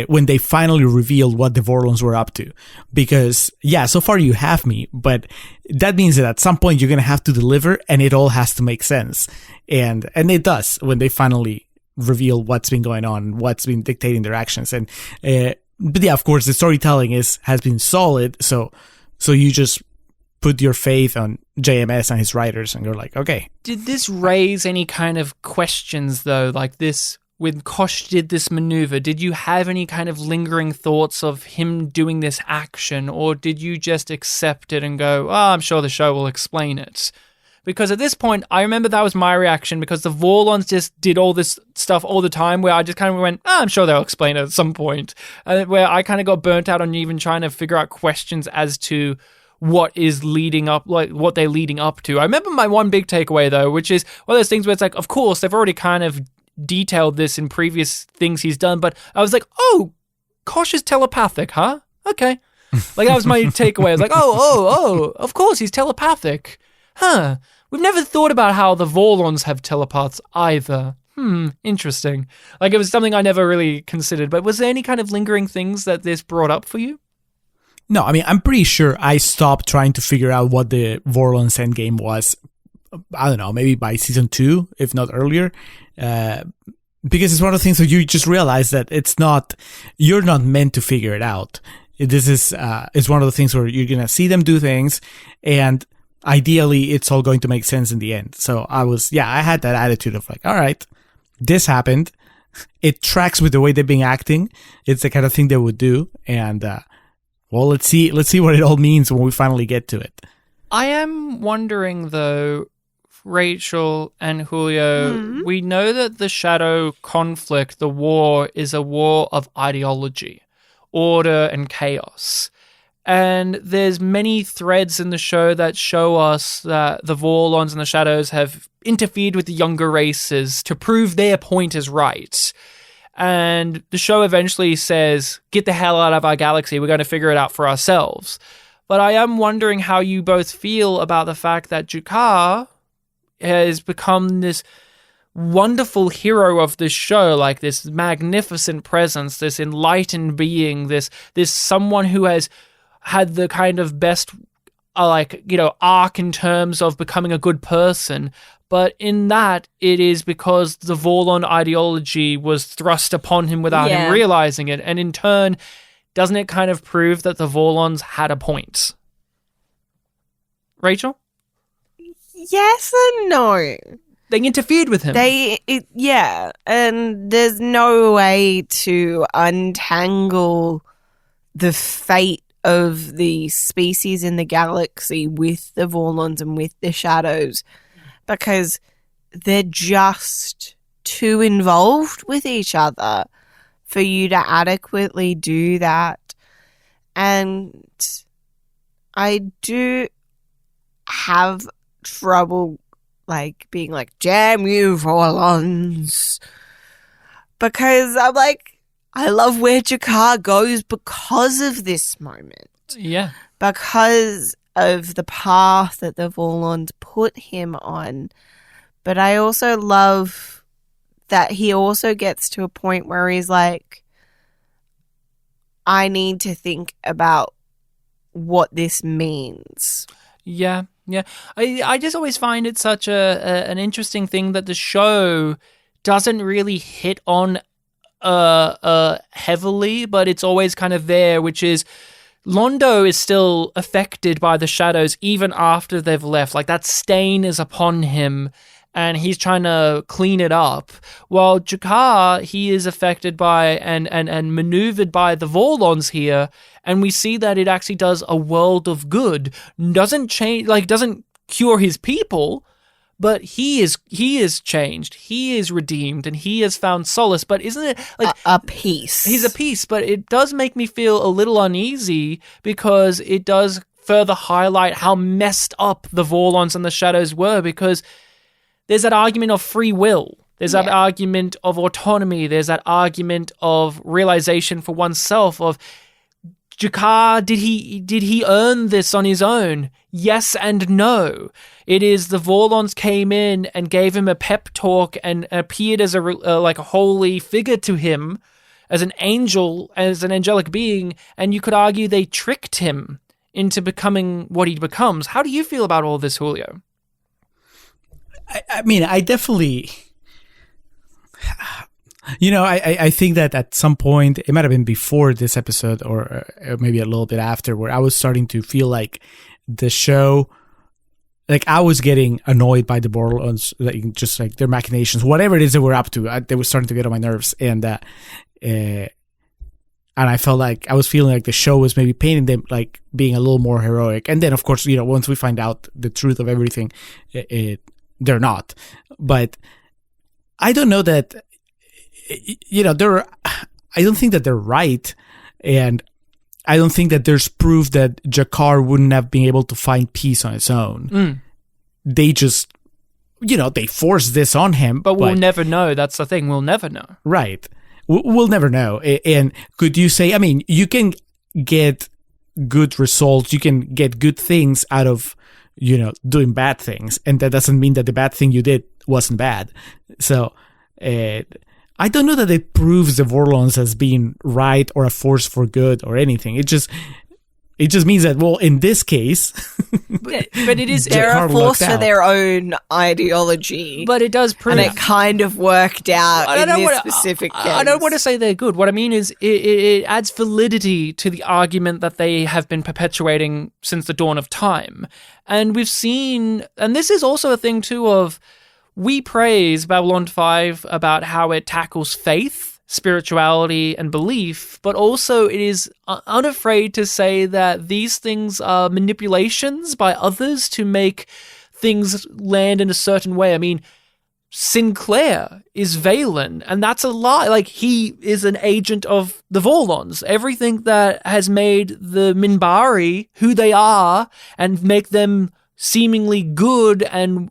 when they finally revealed what the Vorlons were up to. Because, yeah, so far you have me, but that means that at some point you're going to have to deliver and it all has to make sense. And it does when they finally reveal what's been going on, what's been dictating their actions. And, but yeah, of course, the storytelling has been solid. So you just put your faith on JMS and his writers and you're like, okay. Did this raise any kind of questions, though, like this? When Kosh did this maneuver, did you have any kind of lingering thoughts of him doing this action, or did you just accept it and go, oh, I'm sure the show will explain it? Because at this point, I remember that was my reaction, because the Vorlons just did all this stuff all the time where I just kind of went, oh, I'm sure they'll explain it at some point. Where I kind of got burnt out on even trying to figure out questions as to what is leading up, like what they're leading up to. I remember my one big takeaway, though, which is one of those things where it's like, of course, they've already kind of detailed this in previous things he's done, but I was like, oh, Kosh is telepathic, huh? Okay. Like, that was my takeaway. I was like, oh, of course he's telepathic. Huh. We've never thought about how the Vorlons have telepaths either. Interesting. Like, it was something I never really considered, but was there any kind of lingering things that this brought up for you? No, I mean, I'm pretty sure I stopped trying to figure out what the Vorlons endgame was. I don't know, maybe by season 2, if not earlier. Because it's one of the things that you just realize that you're not meant to figure it out. This is, it's one of the things where you're going to see them do things and ideally it's all going to make sense in the end. So I had that attitude of like, all right, this happened. It tracks with the way they've been acting. It's the kind of thing they would do. And, Well, let's see what it all means when we finally get to it. I am wondering, though, Rachel and Julio, we know that the shadow conflict, the war, is a war of ideology, order, and chaos. And there's many threads in the show that show us that the Vorlons and the Shadows have interfered with the younger races to prove their point is right. And the show eventually says, get the hell out of our galaxy, we're going to figure it out for ourselves. But I am wondering how you both feel about the fact that G'Kar has become this wonderful hero of this show, like this magnificent presence, this enlightened being, this someone who has had the kind of best, arc in terms of becoming a good person. But in that, it is because the Vorlon ideology was thrust upon him without him realizing it. And in turn, doesn't it kind of prove that the Vorlons had a point? Rachel? Yes and no. They interfered with him. And there's no way to untangle the fate of the species in the galaxy with the Vorlons and with the Shadows, because they're just too involved with each other for you to adequately do that. And I do have trouble being like, damn you Vorlons, because I'm like, I love where G'Kar goes because of this moment. Yeah. Because of the path that the Vorlons put him on. But I also love that he also gets to a point where he's like, I need to think about what this means. Yeah. I just always find it such an interesting thing that the show doesn't really hit on heavily, but it's always kind of there, which is Londo is still affected by the Shadows even after they've left. Like, that stain is upon him and he's trying to clean it up. While G'Kar, he is affected by and maneuvered by the Vorlons here, and we see that it actually does a world of good. Doesn't change, doesn't cure his people, but he is changed, he is redeemed, and he has found solace. But isn't it a peace? He's a peace, but it does make me feel a little uneasy because it does further highlight how messed up the Vorlons and the Shadows were, because there's that argument of free will. There's that argument of autonomy. There's that argument of realization for oneself of G'Kar, did he earn this on his own? Yes and no. It is the Vorlons came in and gave him a pep talk and appeared as a holy figure to him, as an angel, as an angelic being, and you could argue they tricked him into becoming what he becomes. How do you feel about all this, Julio? I mean, I definitely, I think that at some point, it might have been before this episode or maybe a little bit after, where I was starting to feel like the show, I was getting annoyed by the Vorlons, just their machinations, whatever it is that we're up to. They were starting to get on my nerves, and I felt like I was feeling like the show was maybe painting them like being a little more heroic. And then, of course, once we find out the truth of everything, they're not. But I don't know that, I don't think that they're right. And I don't think that there's proof that G'Kar wouldn't have been able to find peace on its own. They just, they forced this on him. But we'll never know. That's the thing. We'll never know. Right. We'll never know. And could you say, you can get good results. You can get good things out of, doing bad things. And that doesn't mean that the bad thing you did wasn't bad. So, I don't know that it proves the Vorlons as being right or a force for good or anything. It just means that, well, in this case, but it is they're a force for their own ideology. But it does prove, and it kind of worked out in this specific case. I don't want to say they're good. What I mean is, it adds validity to the argument that they have been perpetuating since the dawn of time. And we've seen, and this is also a thing too of, we praise Babylon 5 about how it tackles faith spirituality and belief, but also it is unafraid to say that these things are manipulations by others to make things land in a certain way. I mean, Sinclair is Valen, and that's a lie. Like, he is an agent of the Vorlons. Everything that has made the Minbari who they are and make them seemingly good and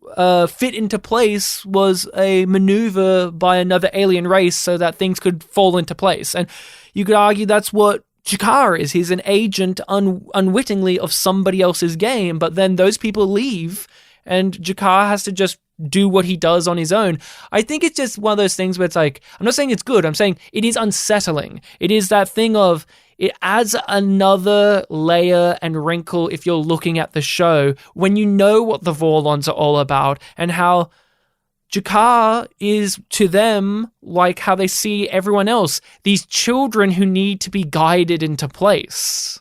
fit into place was a maneuver by another alien race so that things could fall into place. And you could argue that's what G'Kar is. He's an agent unwittingly of somebody else's game, but then those people leave and G'Kar has to just do what he does on his own. I think it's just one of those things where it's like, I'm not saying it's good, I'm saying it is unsettling. It is that thing of, it adds another layer and wrinkle if you're looking at the show when you know what the Vorlons are all about and how G'Kar is to them like how they see everyone else, these children who need to be guided into place.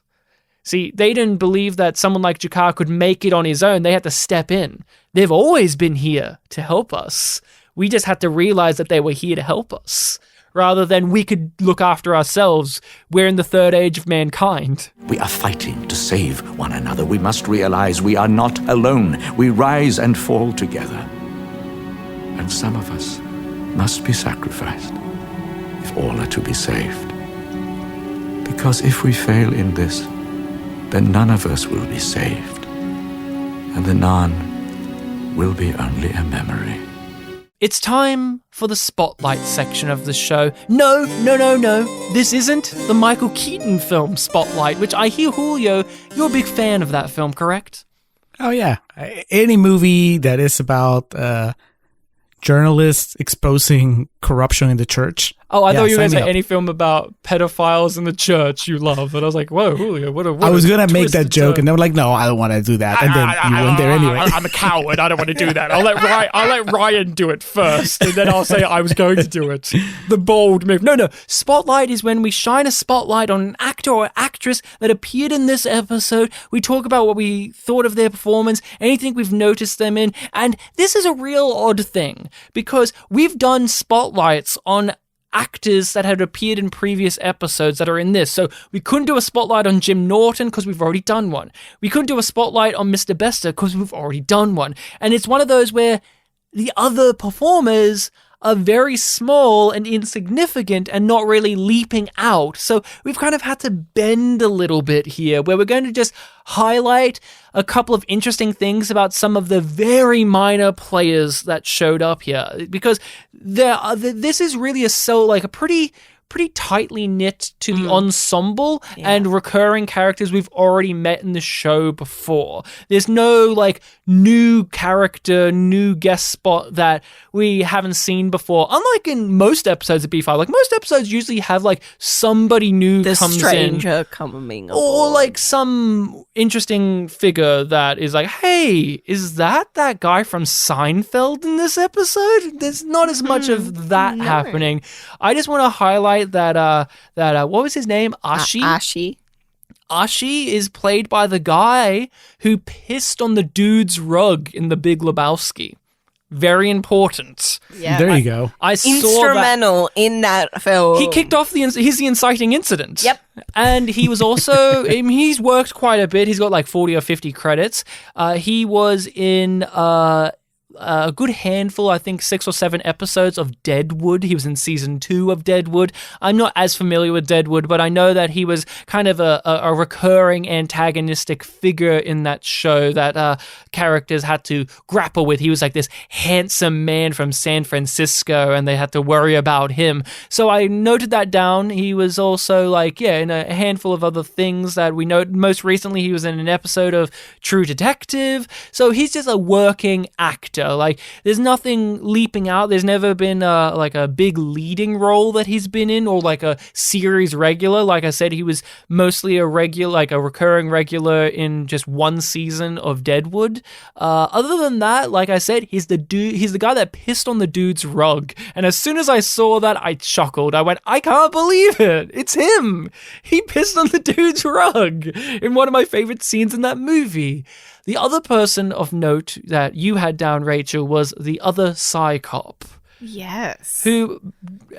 See, they didn't believe that someone like G'Kar could make it on his own. They had to step in. They've always been here to help us. We just had to realize that they were here to help us, rather than we could look after ourselves. We're in the third age of mankind. We are fighting to save one another. We must realize we are not alone. We rise and fall together. And some of us must be sacrificed if all are to be saved. Because if we fail in this, then none of us will be saved, and the none will be only a memory. It's time for the spotlight section of the show. No. This isn't the Michael Keaton film Spotlight, which I hear, Julio, you're a big fan of that film, correct? Oh, yeah. Any movie that is about journalists exposing corruption in the church. Oh, I thought you were going to say any film about pedophiles in the church you love. And I was like, whoa, Julio, what a I was going to make that joke, and they were like, no, I don't want to do that. And then you went there anyway. I'm a coward. I don't want to do that. I'll let Ryan do it first, and then I'll say I was going to do it. The bold move. No. Spotlight is when we shine a spotlight on an actor or actress that appeared in this episode. We talk about what we thought of their performance, anything we've noticed them in. And this is a real odd thing, because we've done spotlights on actors that had appeared in previous episodes that are in this. So we couldn't do a spotlight on Jim Norton because we've already done one. We couldn't do a spotlight on Mr. Bester because we've already done one. And it's one of those where the other performers are very small and insignificant and not really leaping out. So we've kind of had to bend a little bit here, where we're going to just highlight a couple of interesting things about some of the very minor players that showed up here, because this is really a pretty tightly knit to the ensemble and recurring characters we've already met in the show before. There's no new character, new guest spot that we haven't seen before. Unlike in most episodes of B5, most episodes usually have somebody new comes in. The stranger coming aboard. Or some interesting figure that is hey, is that guy from Seinfeld in this episode? There's not as much of that happening. I just want to highlight that what was his name? Ashi? Ashi is played by the guy who pissed on the dude's rug in The Big Lebowski. Very important. Yeah, there you go. I saw instrumental in that film. He kicked off he's the inciting incident. Yep. And he was also, he's worked quite a bit. He's got 40 or 50 credits. He was in a good handful, I think 6 or 7 episodes of Deadwood. He was in season 2 of Deadwood. I'm not as familiar with Deadwood, but I know that he was kind of a recurring antagonistic figure in that show that characters had to grapple with. He was this handsome man from San Francisco, and they had to worry about him. So I noted that down. He was also in a handful of other things that we know. Most recently, he was in an episode of True Detective. So he's just a working actor. There's nothing leaping out. There's never been a big leading role that he's been in, or a series regular. Like I said, he was mostly a regular, a recurring regular in just one season of Deadwood. Other than that, like I said, he's the guy that pissed on the dude's rug. And as soon as I saw that, I chuckled. I went, I can't believe it. It's him. He pissed on the dude's rug in one of my favorite scenes in that movie. The other person of note that you had down, Rachel, was the other Psy cop. Yes. Who,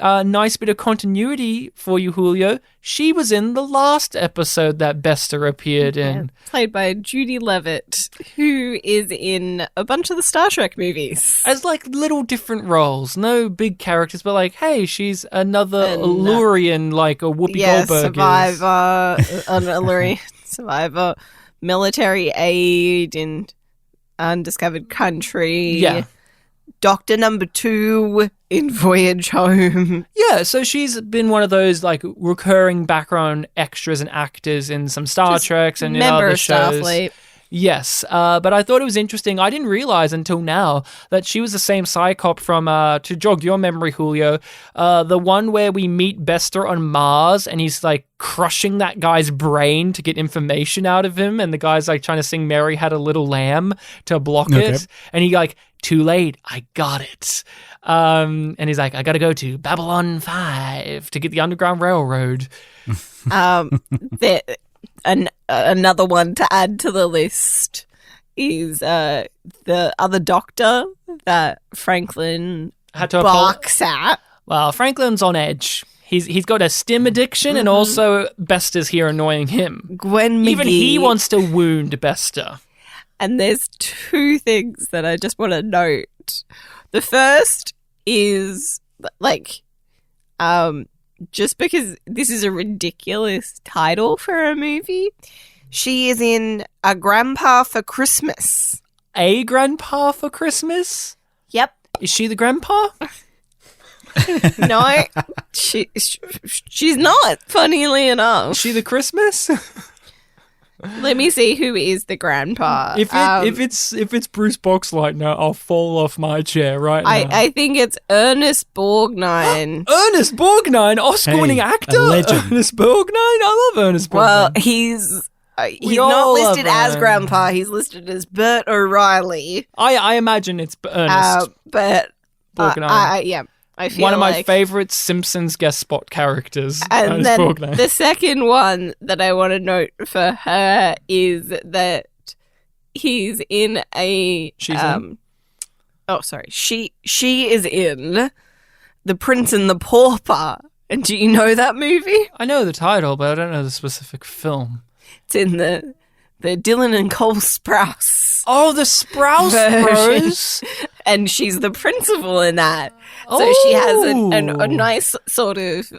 nice bit of continuity for you, Julio. She was in the last episode that Bester appeared in. Played by Judy Levitt, who is in a bunch of the Star Trek movies. As like little different roles. No big characters, but like, hey, she's another Illurian, like a Whoopi Goldberg survivor, an Illurian survivor, military aid in Undiscovered Country. Yeah. Doctor Number 2 in Voyage Home. Yeah, so she's been one of those like recurring background extras and actors in some Star Treks and in other shows. Starfleet. Yes, but I thought it was interesting. I didn't realize until now that she was the same psychop from, to jog your memory, Julio, the one where we meet Bester on Mars and he's like crushing that guy's brain to get information out of him, and the guy's like trying to sing Mary Had a Little Lamb to block it, and he like, too late, I got it. And he's like, I gotta go to Babylon 5 to get the Underground Railroad. Another one to add to the list is the other doctor that Franklin had to barks at. Well, Franklin's on edge. He's got a stim addiction, and also Bester's here annoying him. Gwen McGee. Even he wants to wound Bester. And there's two things that I just want to note. The first is, like, just because this is a ridiculous title for a movie, she is in A Grandpa for Christmas. A Grandpa for Christmas? Yep. Is she the grandpa? No, she's not, funnily enough. Is she the Christmas? Let me see who is the grandpa. If it's Bruce Boxlight now, I'll fall off my chair right now. I think it's Ernest Borgnine. Ernest Borgnine, Oscar-winning actor. Ernest Borgnine, I love Ernest Borgnine. Well, he's not listed as grandpa. He's listed as Bert O'Reilly. I imagine it's Ernest. But Borgnine. I feel one of my like favorite Simpsons guest spot characters. And then the second one that I want to note for her is that he's in a. She's in? Oh, sorry. She is in The Prince and the Pauper. And do you know that movie? I know the title, but I don't know the specific film. It's in the Dylan and Cole Sprouse. Oh, the Sprouse Bros. And she's the principal in that. So she has a nice sort of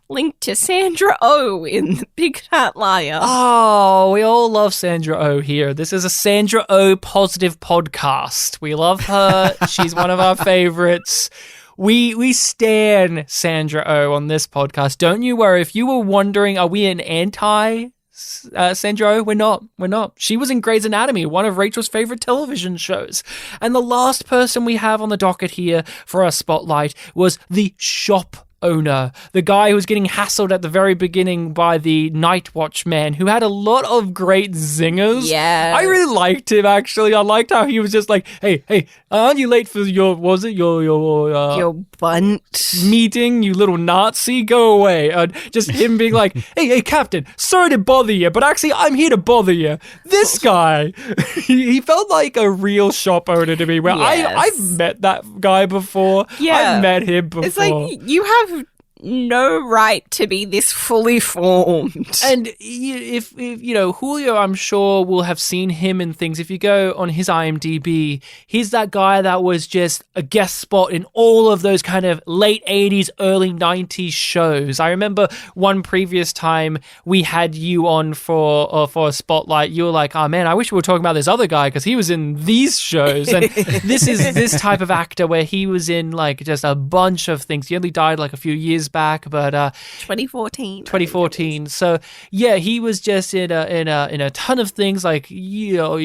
link to Sandra Oh in The Big Fat Liar. Oh, we all love Sandra Oh here. This is a Sandra Oh positive podcast. We love her. She's one of our favorites. We stan Sandra Oh on this podcast. Don't you worry. If you were wondering, are we an anti Sandra Oh? We're not. She was in Grey's Anatomy, one of Rachel's favorite television shows. And the last person we have on the docket here for our spotlight was the shop owner, the guy who was getting hassled at the very beginning by the Night Watch man, who had a lot of great zingers. Yeah, I really liked him, actually. I liked how he was just like, hey, aren't you late for your bunt meeting, you little Nazi? Go away. Just him being like, hey, Captain, sorry to bother you, but actually I'm here to bother you. This guy, he felt like a real shop owner to me, where I've met that guy before. Yeah. I've met him before. It's like, you have no right to be this fully formed. And if Julio, I'm sure, will have seen him in things. If you go on his IMDb, he's that guy that was just a guest spot in all of those kind of late 80s, early 90s shows. I remember one previous time we had you on for a spotlight. You were like, oh man, I wish we were talking about this other guy because he was in these shows. And this is this type of actor where he was in like just a bunch of things. He only died like a few years back, but 2014. So yeah, he was just in a ton of things. Like you know,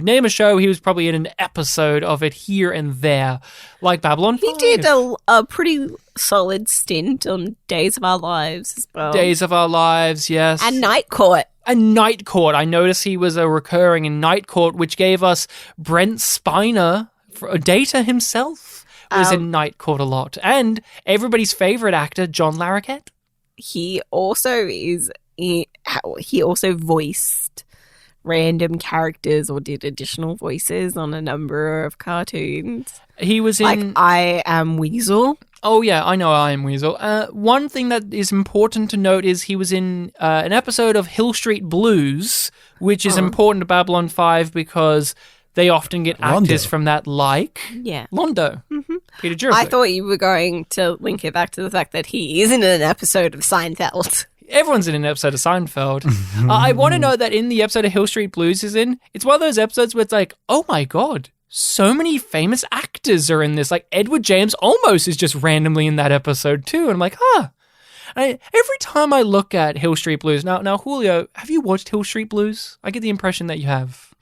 name a show, he was probably in an episode of it here and there, like Babylon 5. He did a pretty solid stint on Days of Our Lives as well. Days of Our Lives, yes, and Night Court. And Night Court. I noticed he was a recurring in Night Court, which gave us Brent Spiner, Data himself. Was in Night Court a lot. And everybody's favorite actor, John Larroquette. He also voiced random characters or did additional voices on a number of cartoons. He was in... Like I Am Weasel. Oh, yeah, I know I Am Weasel. One thing that is important to note is he was in an episode of Hill Street Blues, which is important to Babylon 5 because they often get actors from that, like Londo, Peter Jurek. I thought you were going to link it back to the fact that he is in an episode of Seinfeld. Everyone's in an episode of Seinfeld. I want to know that in the episode of Hill Street Blues it's one of those episodes where it's like, oh my God, so many famous actors are in this. Like Edward James almost is just randomly in that episode too. And I'm like, every time I look at Hill Street Blues, now Julio, have you watched Hill Street Blues? I get the impression that you have.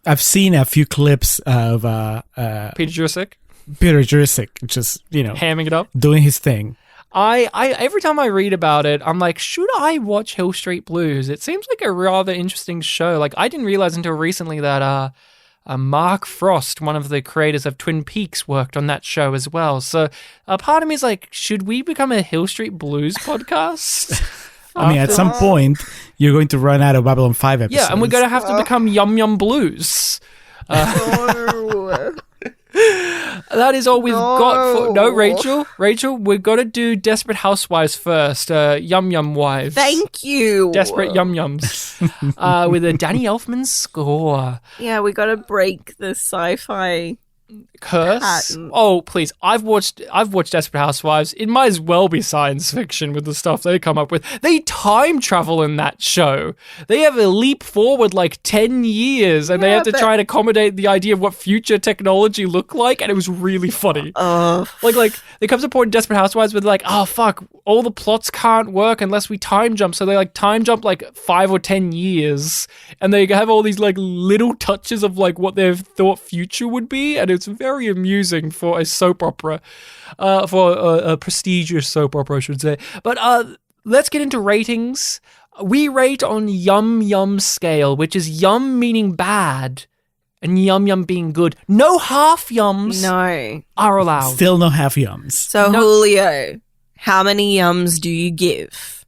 I've seen a few clips of Peter Jurek, just, hamming it up, doing his thing. I every time I read about it, I'm like, should I watch Hill Street Blues? It seems like a rather interesting show. Like I didn't realize until recently that Mark Frost, one of the creators of Twin Peaks, worked on that show as well. So a part of me is like, should we become a Hill Street Blues podcast? I mean, at some point, you're going to run out of Babylon 5 episodes. Yeah, and we're going to have to become Yum Yum Blues. That is all we've got for... No, Rachel, we've got to do Desperate Housewives first. Yum Yum Wives. Thank you. Desperate Yum Yums. With a Danny Elfman score. Yeah, we got to break the sci-fi curse. pattern. Oh, please. I've watched Desperate Housewives. It might as well be science fiction with the stuff they come up with. They time travel in that show. They have a leap forward like 10 years and they have to try and accommodate the idea of what future technology looked like, and it was really funny. Like there comes a point in Desperate Housewives where they're like, oh fuck, all the plots can't work unless we time jump. So they like time jump like 5 or 10 years and they have all these like little touches of like what they've thought future would be, and it's very amusing for a soap opera, for a prestigious soap opera, I should say. But let's get into ratings. We rate on Yum Yum scale, which is yum meaning bad and Yum Yum being good. No half yums are allowed. Still no half yums. So Julio, how many yums do you give?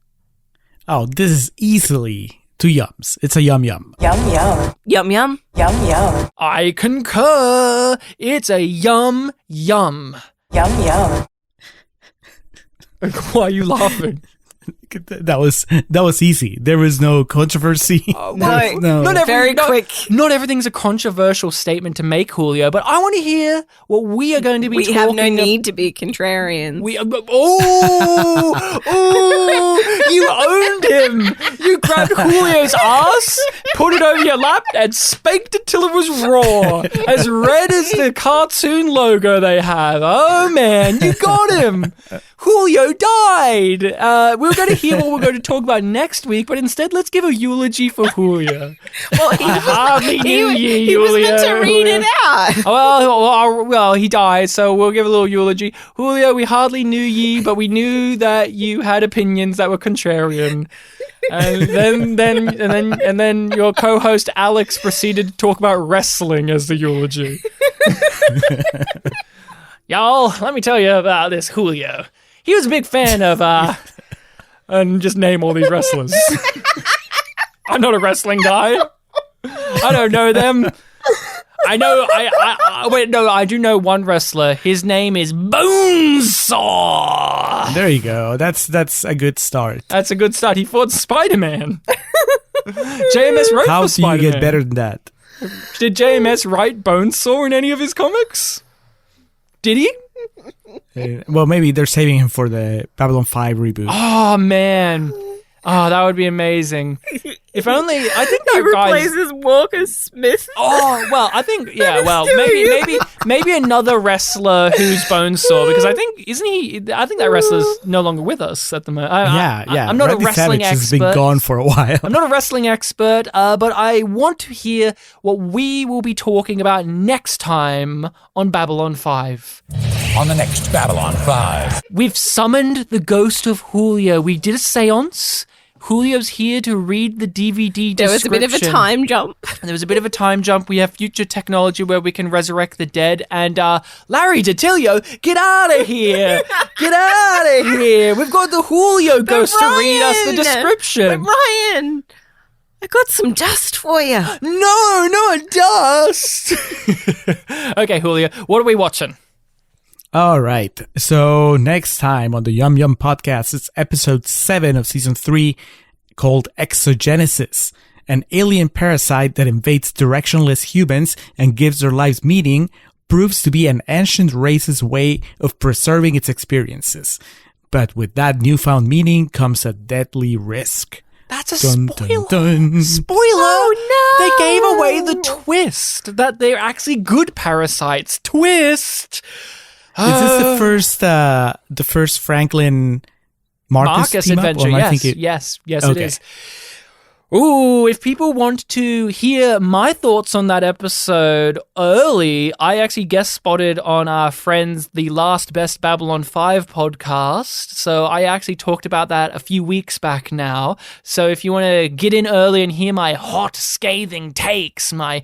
Oh, this is easily 2 yums. It's a yum yum. Yum yum. Yum yum. Yum yum. I concur. It's a yum yum. Yum yum. Why are you laughing? That was easy. There was no controversy. No. Not everything's a controversial statement to make, Julio, but I want to hear what we are going to be talking about. We have no need to be contrarians. You owned him. You grabbed Julio's ass, put it over your lap, and spanked it till it was raw, as red as the cartoon logo they have. Oh man, you got him. Julio died. We're going to hear what we're going to talk about next week, but instead, let's give a eulogy for Julio. Well, I hardly knew you, he was Julio. meant to read it out. Well, he died, so we'll give a little eulogy. Julio, we hardly knew ye, but we knew that you had opinions that were contrarian. And then your co-host Alex proceeded to talk about wrestling as the eulogy. Y'all, let me tell you about this Julio. He was a big fan of, and just name all these wrestlers. I'm not a wrestling guy. I don't know them. I know, I do know one wrestler. His name is Bonesaw. There you go. That's a good start. That's a good start. He fought Spider-Man. JMS wrote How for do Spider-Man. you get better than that? Did JMS write Bonesaw in any of his comics? Did he? Well, maybe they're saving him for the Babylon 5 reboot. Oh, man. Oh, that would be amazing. If only, I think that replaces Walker Smith. Oh, well, I think, yeah, well, maybe another wrestler who's Bonesaw, because I think, I think that wrestler's no longer with us at the moment. Yeah. I'm not Randy a wrestling Savage expert. has been gone for a while. I'm not a wrestling expert, but I want to hear what we will be talking about next time on Babylon 5. On the next Babylon 5. We've summoned the ghost of Julio. We did a seance. Julio's here to read the DVD description. There was a bit of a time jump. We have future technology where we can resurrect the dead. And Larry DiTilio, get out of here. Get out of here. We've got the Julio ghost to read us the description. But Ryan, I got some dust for you. No, not dust. Okay, Julio, what are we watching? All right. So next time on the Yum Yum Podcast, it's episode 7 of season 3 called Exogenesis. An alien parasite that invades directionless humans and gives their lives meaning proves to be an ancient race's way of preserving its experiences. But with that newfound meaning comes a deadly risk. That's a Dun, spoiler. dun, dun. Spoiler! Oh, no! They gave away the twist that they're actually good parasites. Twist! Is this the first Franklin Marcus team adventure? up? Or am I Yes, thinking- yes, Okay. it is. Ooh, if people want to hear my thoughts on that episode early, I actually guest spotted on our friends, the Last Best Babylon 5 podcast. So I actually talked about that a few weeks back now. So if you want to get in early and hear my hot, scathing takes, my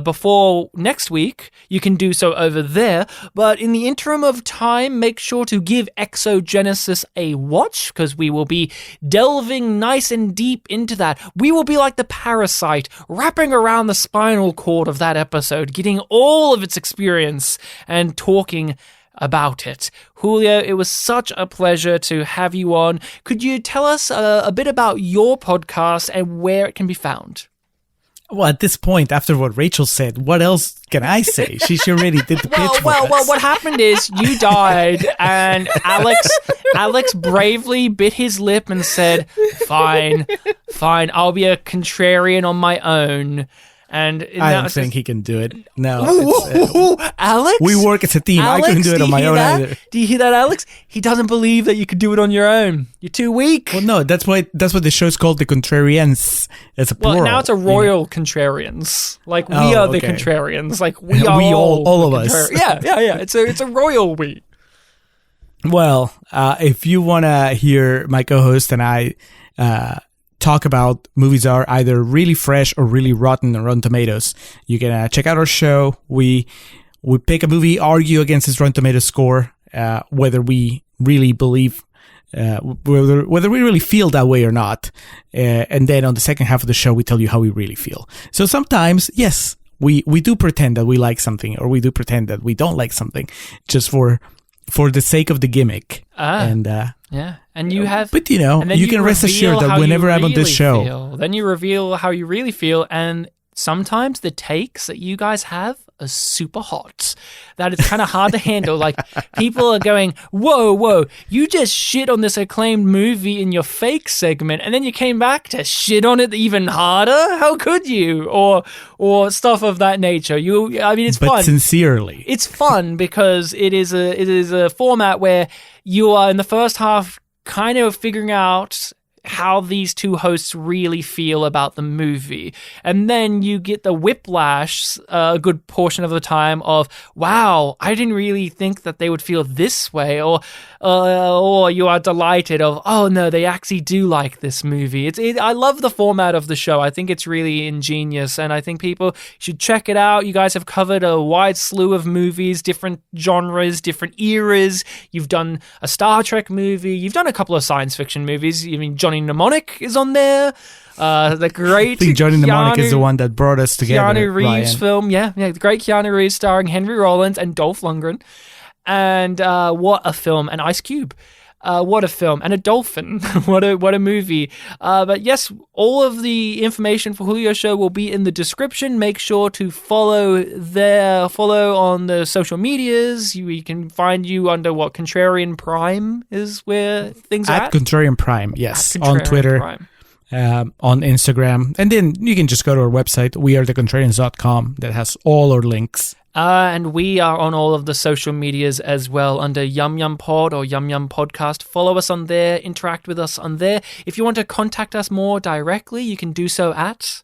before next week, you can do so over there. But in the interim of time, make sure to give Exogenesis a watch, because we will be delving nice and deep into that. We will be like the parasite, wrapping around the spinal cord of that episode, getting all of its experience and talking about it. Julio, it was such a pleasure to have you on. Could you tell us a bit about your podcast and where it can be found? Well, at this point, after what Rachel said, what else can I say? She already did the pitch for us. Well, what happened is you died, and Alex bravely bit his lip and said, fine, I'll be a contrarian on my own. And I don't think he can do it. No. Alex? We work as a team. Alex, I couldn't do it on my own either. Do you hear that, Alex? He doesn't believe that you could do it on your own. You're too weak. Well, no, that's what the show's called, the Contrarians. It's a plural. Well, now it's a royal contrarians. Like, we Oh, are the okay. contrarians. Like, we are We all of us. Yeah. It's a royal we. Well, if you want to hear my co-host and I talk about movies that are either really fresh or really rotten on Rotten Tomatoes, you can check out our show. We pick a movie, argue against its Rotten Tomatoes score, whether we really believe, whether we really feel that way or not. And then on the second half of the show, we tell you how we really feel. So sometimes, yes, we do pretend that we like something, or we do pretend that we don't like something, just for the sake of the gimmick. And yeah, and you have, but you can rest assured that whenever I'm on this show, then you reveal how you really feel, and sometimes the takes that you guys have are super hot. That it's kind of hard to handle. Like, people are going, whoa, you just shit on this acclaimed movie in your fake segment, and then you came back to shit on it even harder? How could you? Or stuff of that nature. It's fun. But sincerely. It's fun because it is a format where you are in the first half kind of figuring out how these two hosts really feel about the movie. And then you get the whiplash a good portion of the time of, wow, I didn't really think that they would feel this way. Or you are delighted of, oh no, they actually do like this movie. I love the format of the show. I think it's really ingenious, and I think people should check it out. You guys have covered a wide slew of movies, different genres, different eras. You've done a Star Trek movie. You've done a couple of science fiction movies. I mean, Johnny Mnemonic is on there. The great I think Johnny Mnemonic is the one that brought us together. Keanu Reeves Ryan. film, yeah, the great Keanu Reeves starring Henry Rollins and Dolph Lundgren. And what a film. And Ice Cube. What a film. And a dolphin. What a movie. But yes, all of the information for Julio's show will be in the description. Make sure to follow on the social medias. We can find you under Contrarian Prime is where things are at. Contrarian Prime, yes. At On Contrarian Twitter. Prime. On Instagram. And then you can just go to our website, wearethecontrarians.com, that has all our links. And we are on all of the social medias as well under YumYumPod or YumYumPodcast. Follow us on there, interact with us on there. If you want to contact us more directly, you can do so at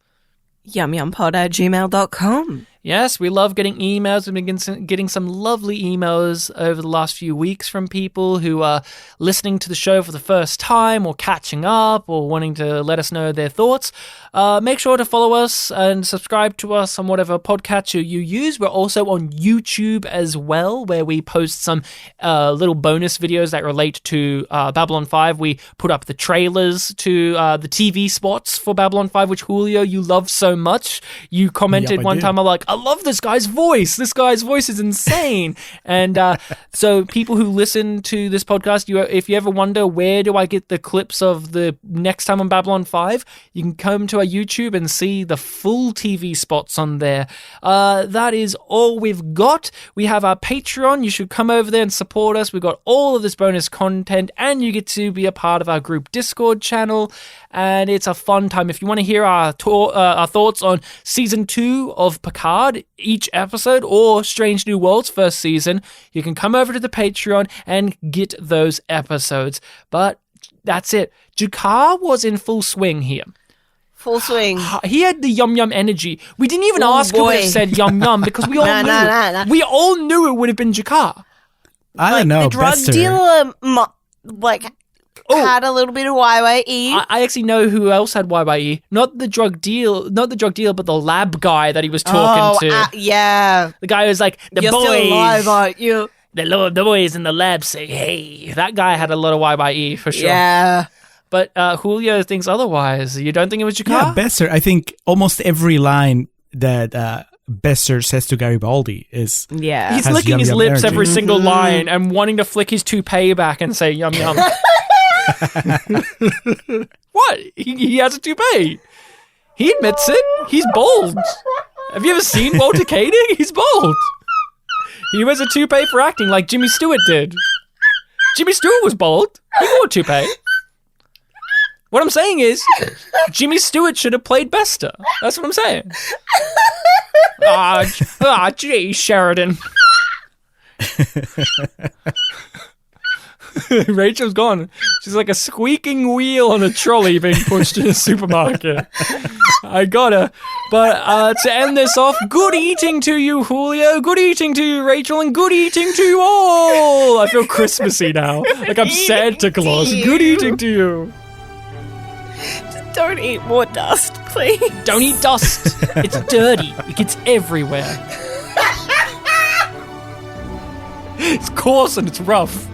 yumyumpod@gmail.com. Yes, we love getting emails. We've been getting some lovely emails over the last few weeks from people who are listening to the show for the first time or catching up or wanting to let us know their thoughts. Make sure to follow us and subscribe to us on whatever podcatcher you use. We're also on YouTube as well, where we post some little bonus videos that relate to Babylon 5. We put up the trailers to the TV spots for Babylon 5, which Julio, you love so much. You commented one time, I'm like, I love this guy's voice. This guy's voice is insane. And so people who listen to this podcast, if you ever wonder where do I get the clips of the next time on Babylon 5, you can come to our YouTube and see the full TV spots on there. That is all we've got. We have our Patreon. You should come over there and support us. We've got all of this bonus content, and you get to be a part of our group Discord channel, and it's a fun time. If you want to hear our thoughts on Season 2 of Picard, each episode, or Strange New Worlds first season, you can come over to the Patreon and get those episodes. But that's it. Jakar was in full swing here. Full swing. He had the yum yum energy. We didn't even ask who would have said yum yum because we all knew. We all knew it would have been Jakar. I don't know. The drug dealer, had a little bit of YYE. I actually know who else had YYE. Not the drug dealer, but the lab guy that he was talking to. Yeah. The guy who was like, You're still alive, aren't you? The boys in the lab say, hey. That guy had a lot of YYE for sure. Yeah. But Julio thinks otherwise. You don't think it was Jakar? Yeah, Besser. I think almost every line that Besser says to Garibaldi is... Yeah. He's licking his lips energy. every single line and wanting to flick his toupee back and say, yum yum. What? He has a toupee. He admits it. He's bald. Have you ever seen Walter Koenig? He's bald. He wears a toupee for acting like Jimmy Stewart did. Jimmy Stewart was bald. He wore a toupee. What I'm saying is, Jimmy Stewart should have played Bester. That's what I'm saying. Gee, Sheridan. Rachel's gone. She's like a squeaking wheel on a trolley being pushed in a supermarket. I got her. But to end this off, good eating to you, Julio. Good eating to you, Rachel. And good eating to you all. I feel Christmassy now. Like I'm Santa Claus. Good eating to you. Just don't eat more dust, please. Don't eat dust. It's dirty. It gets everywhere. It's coarse and it's rough.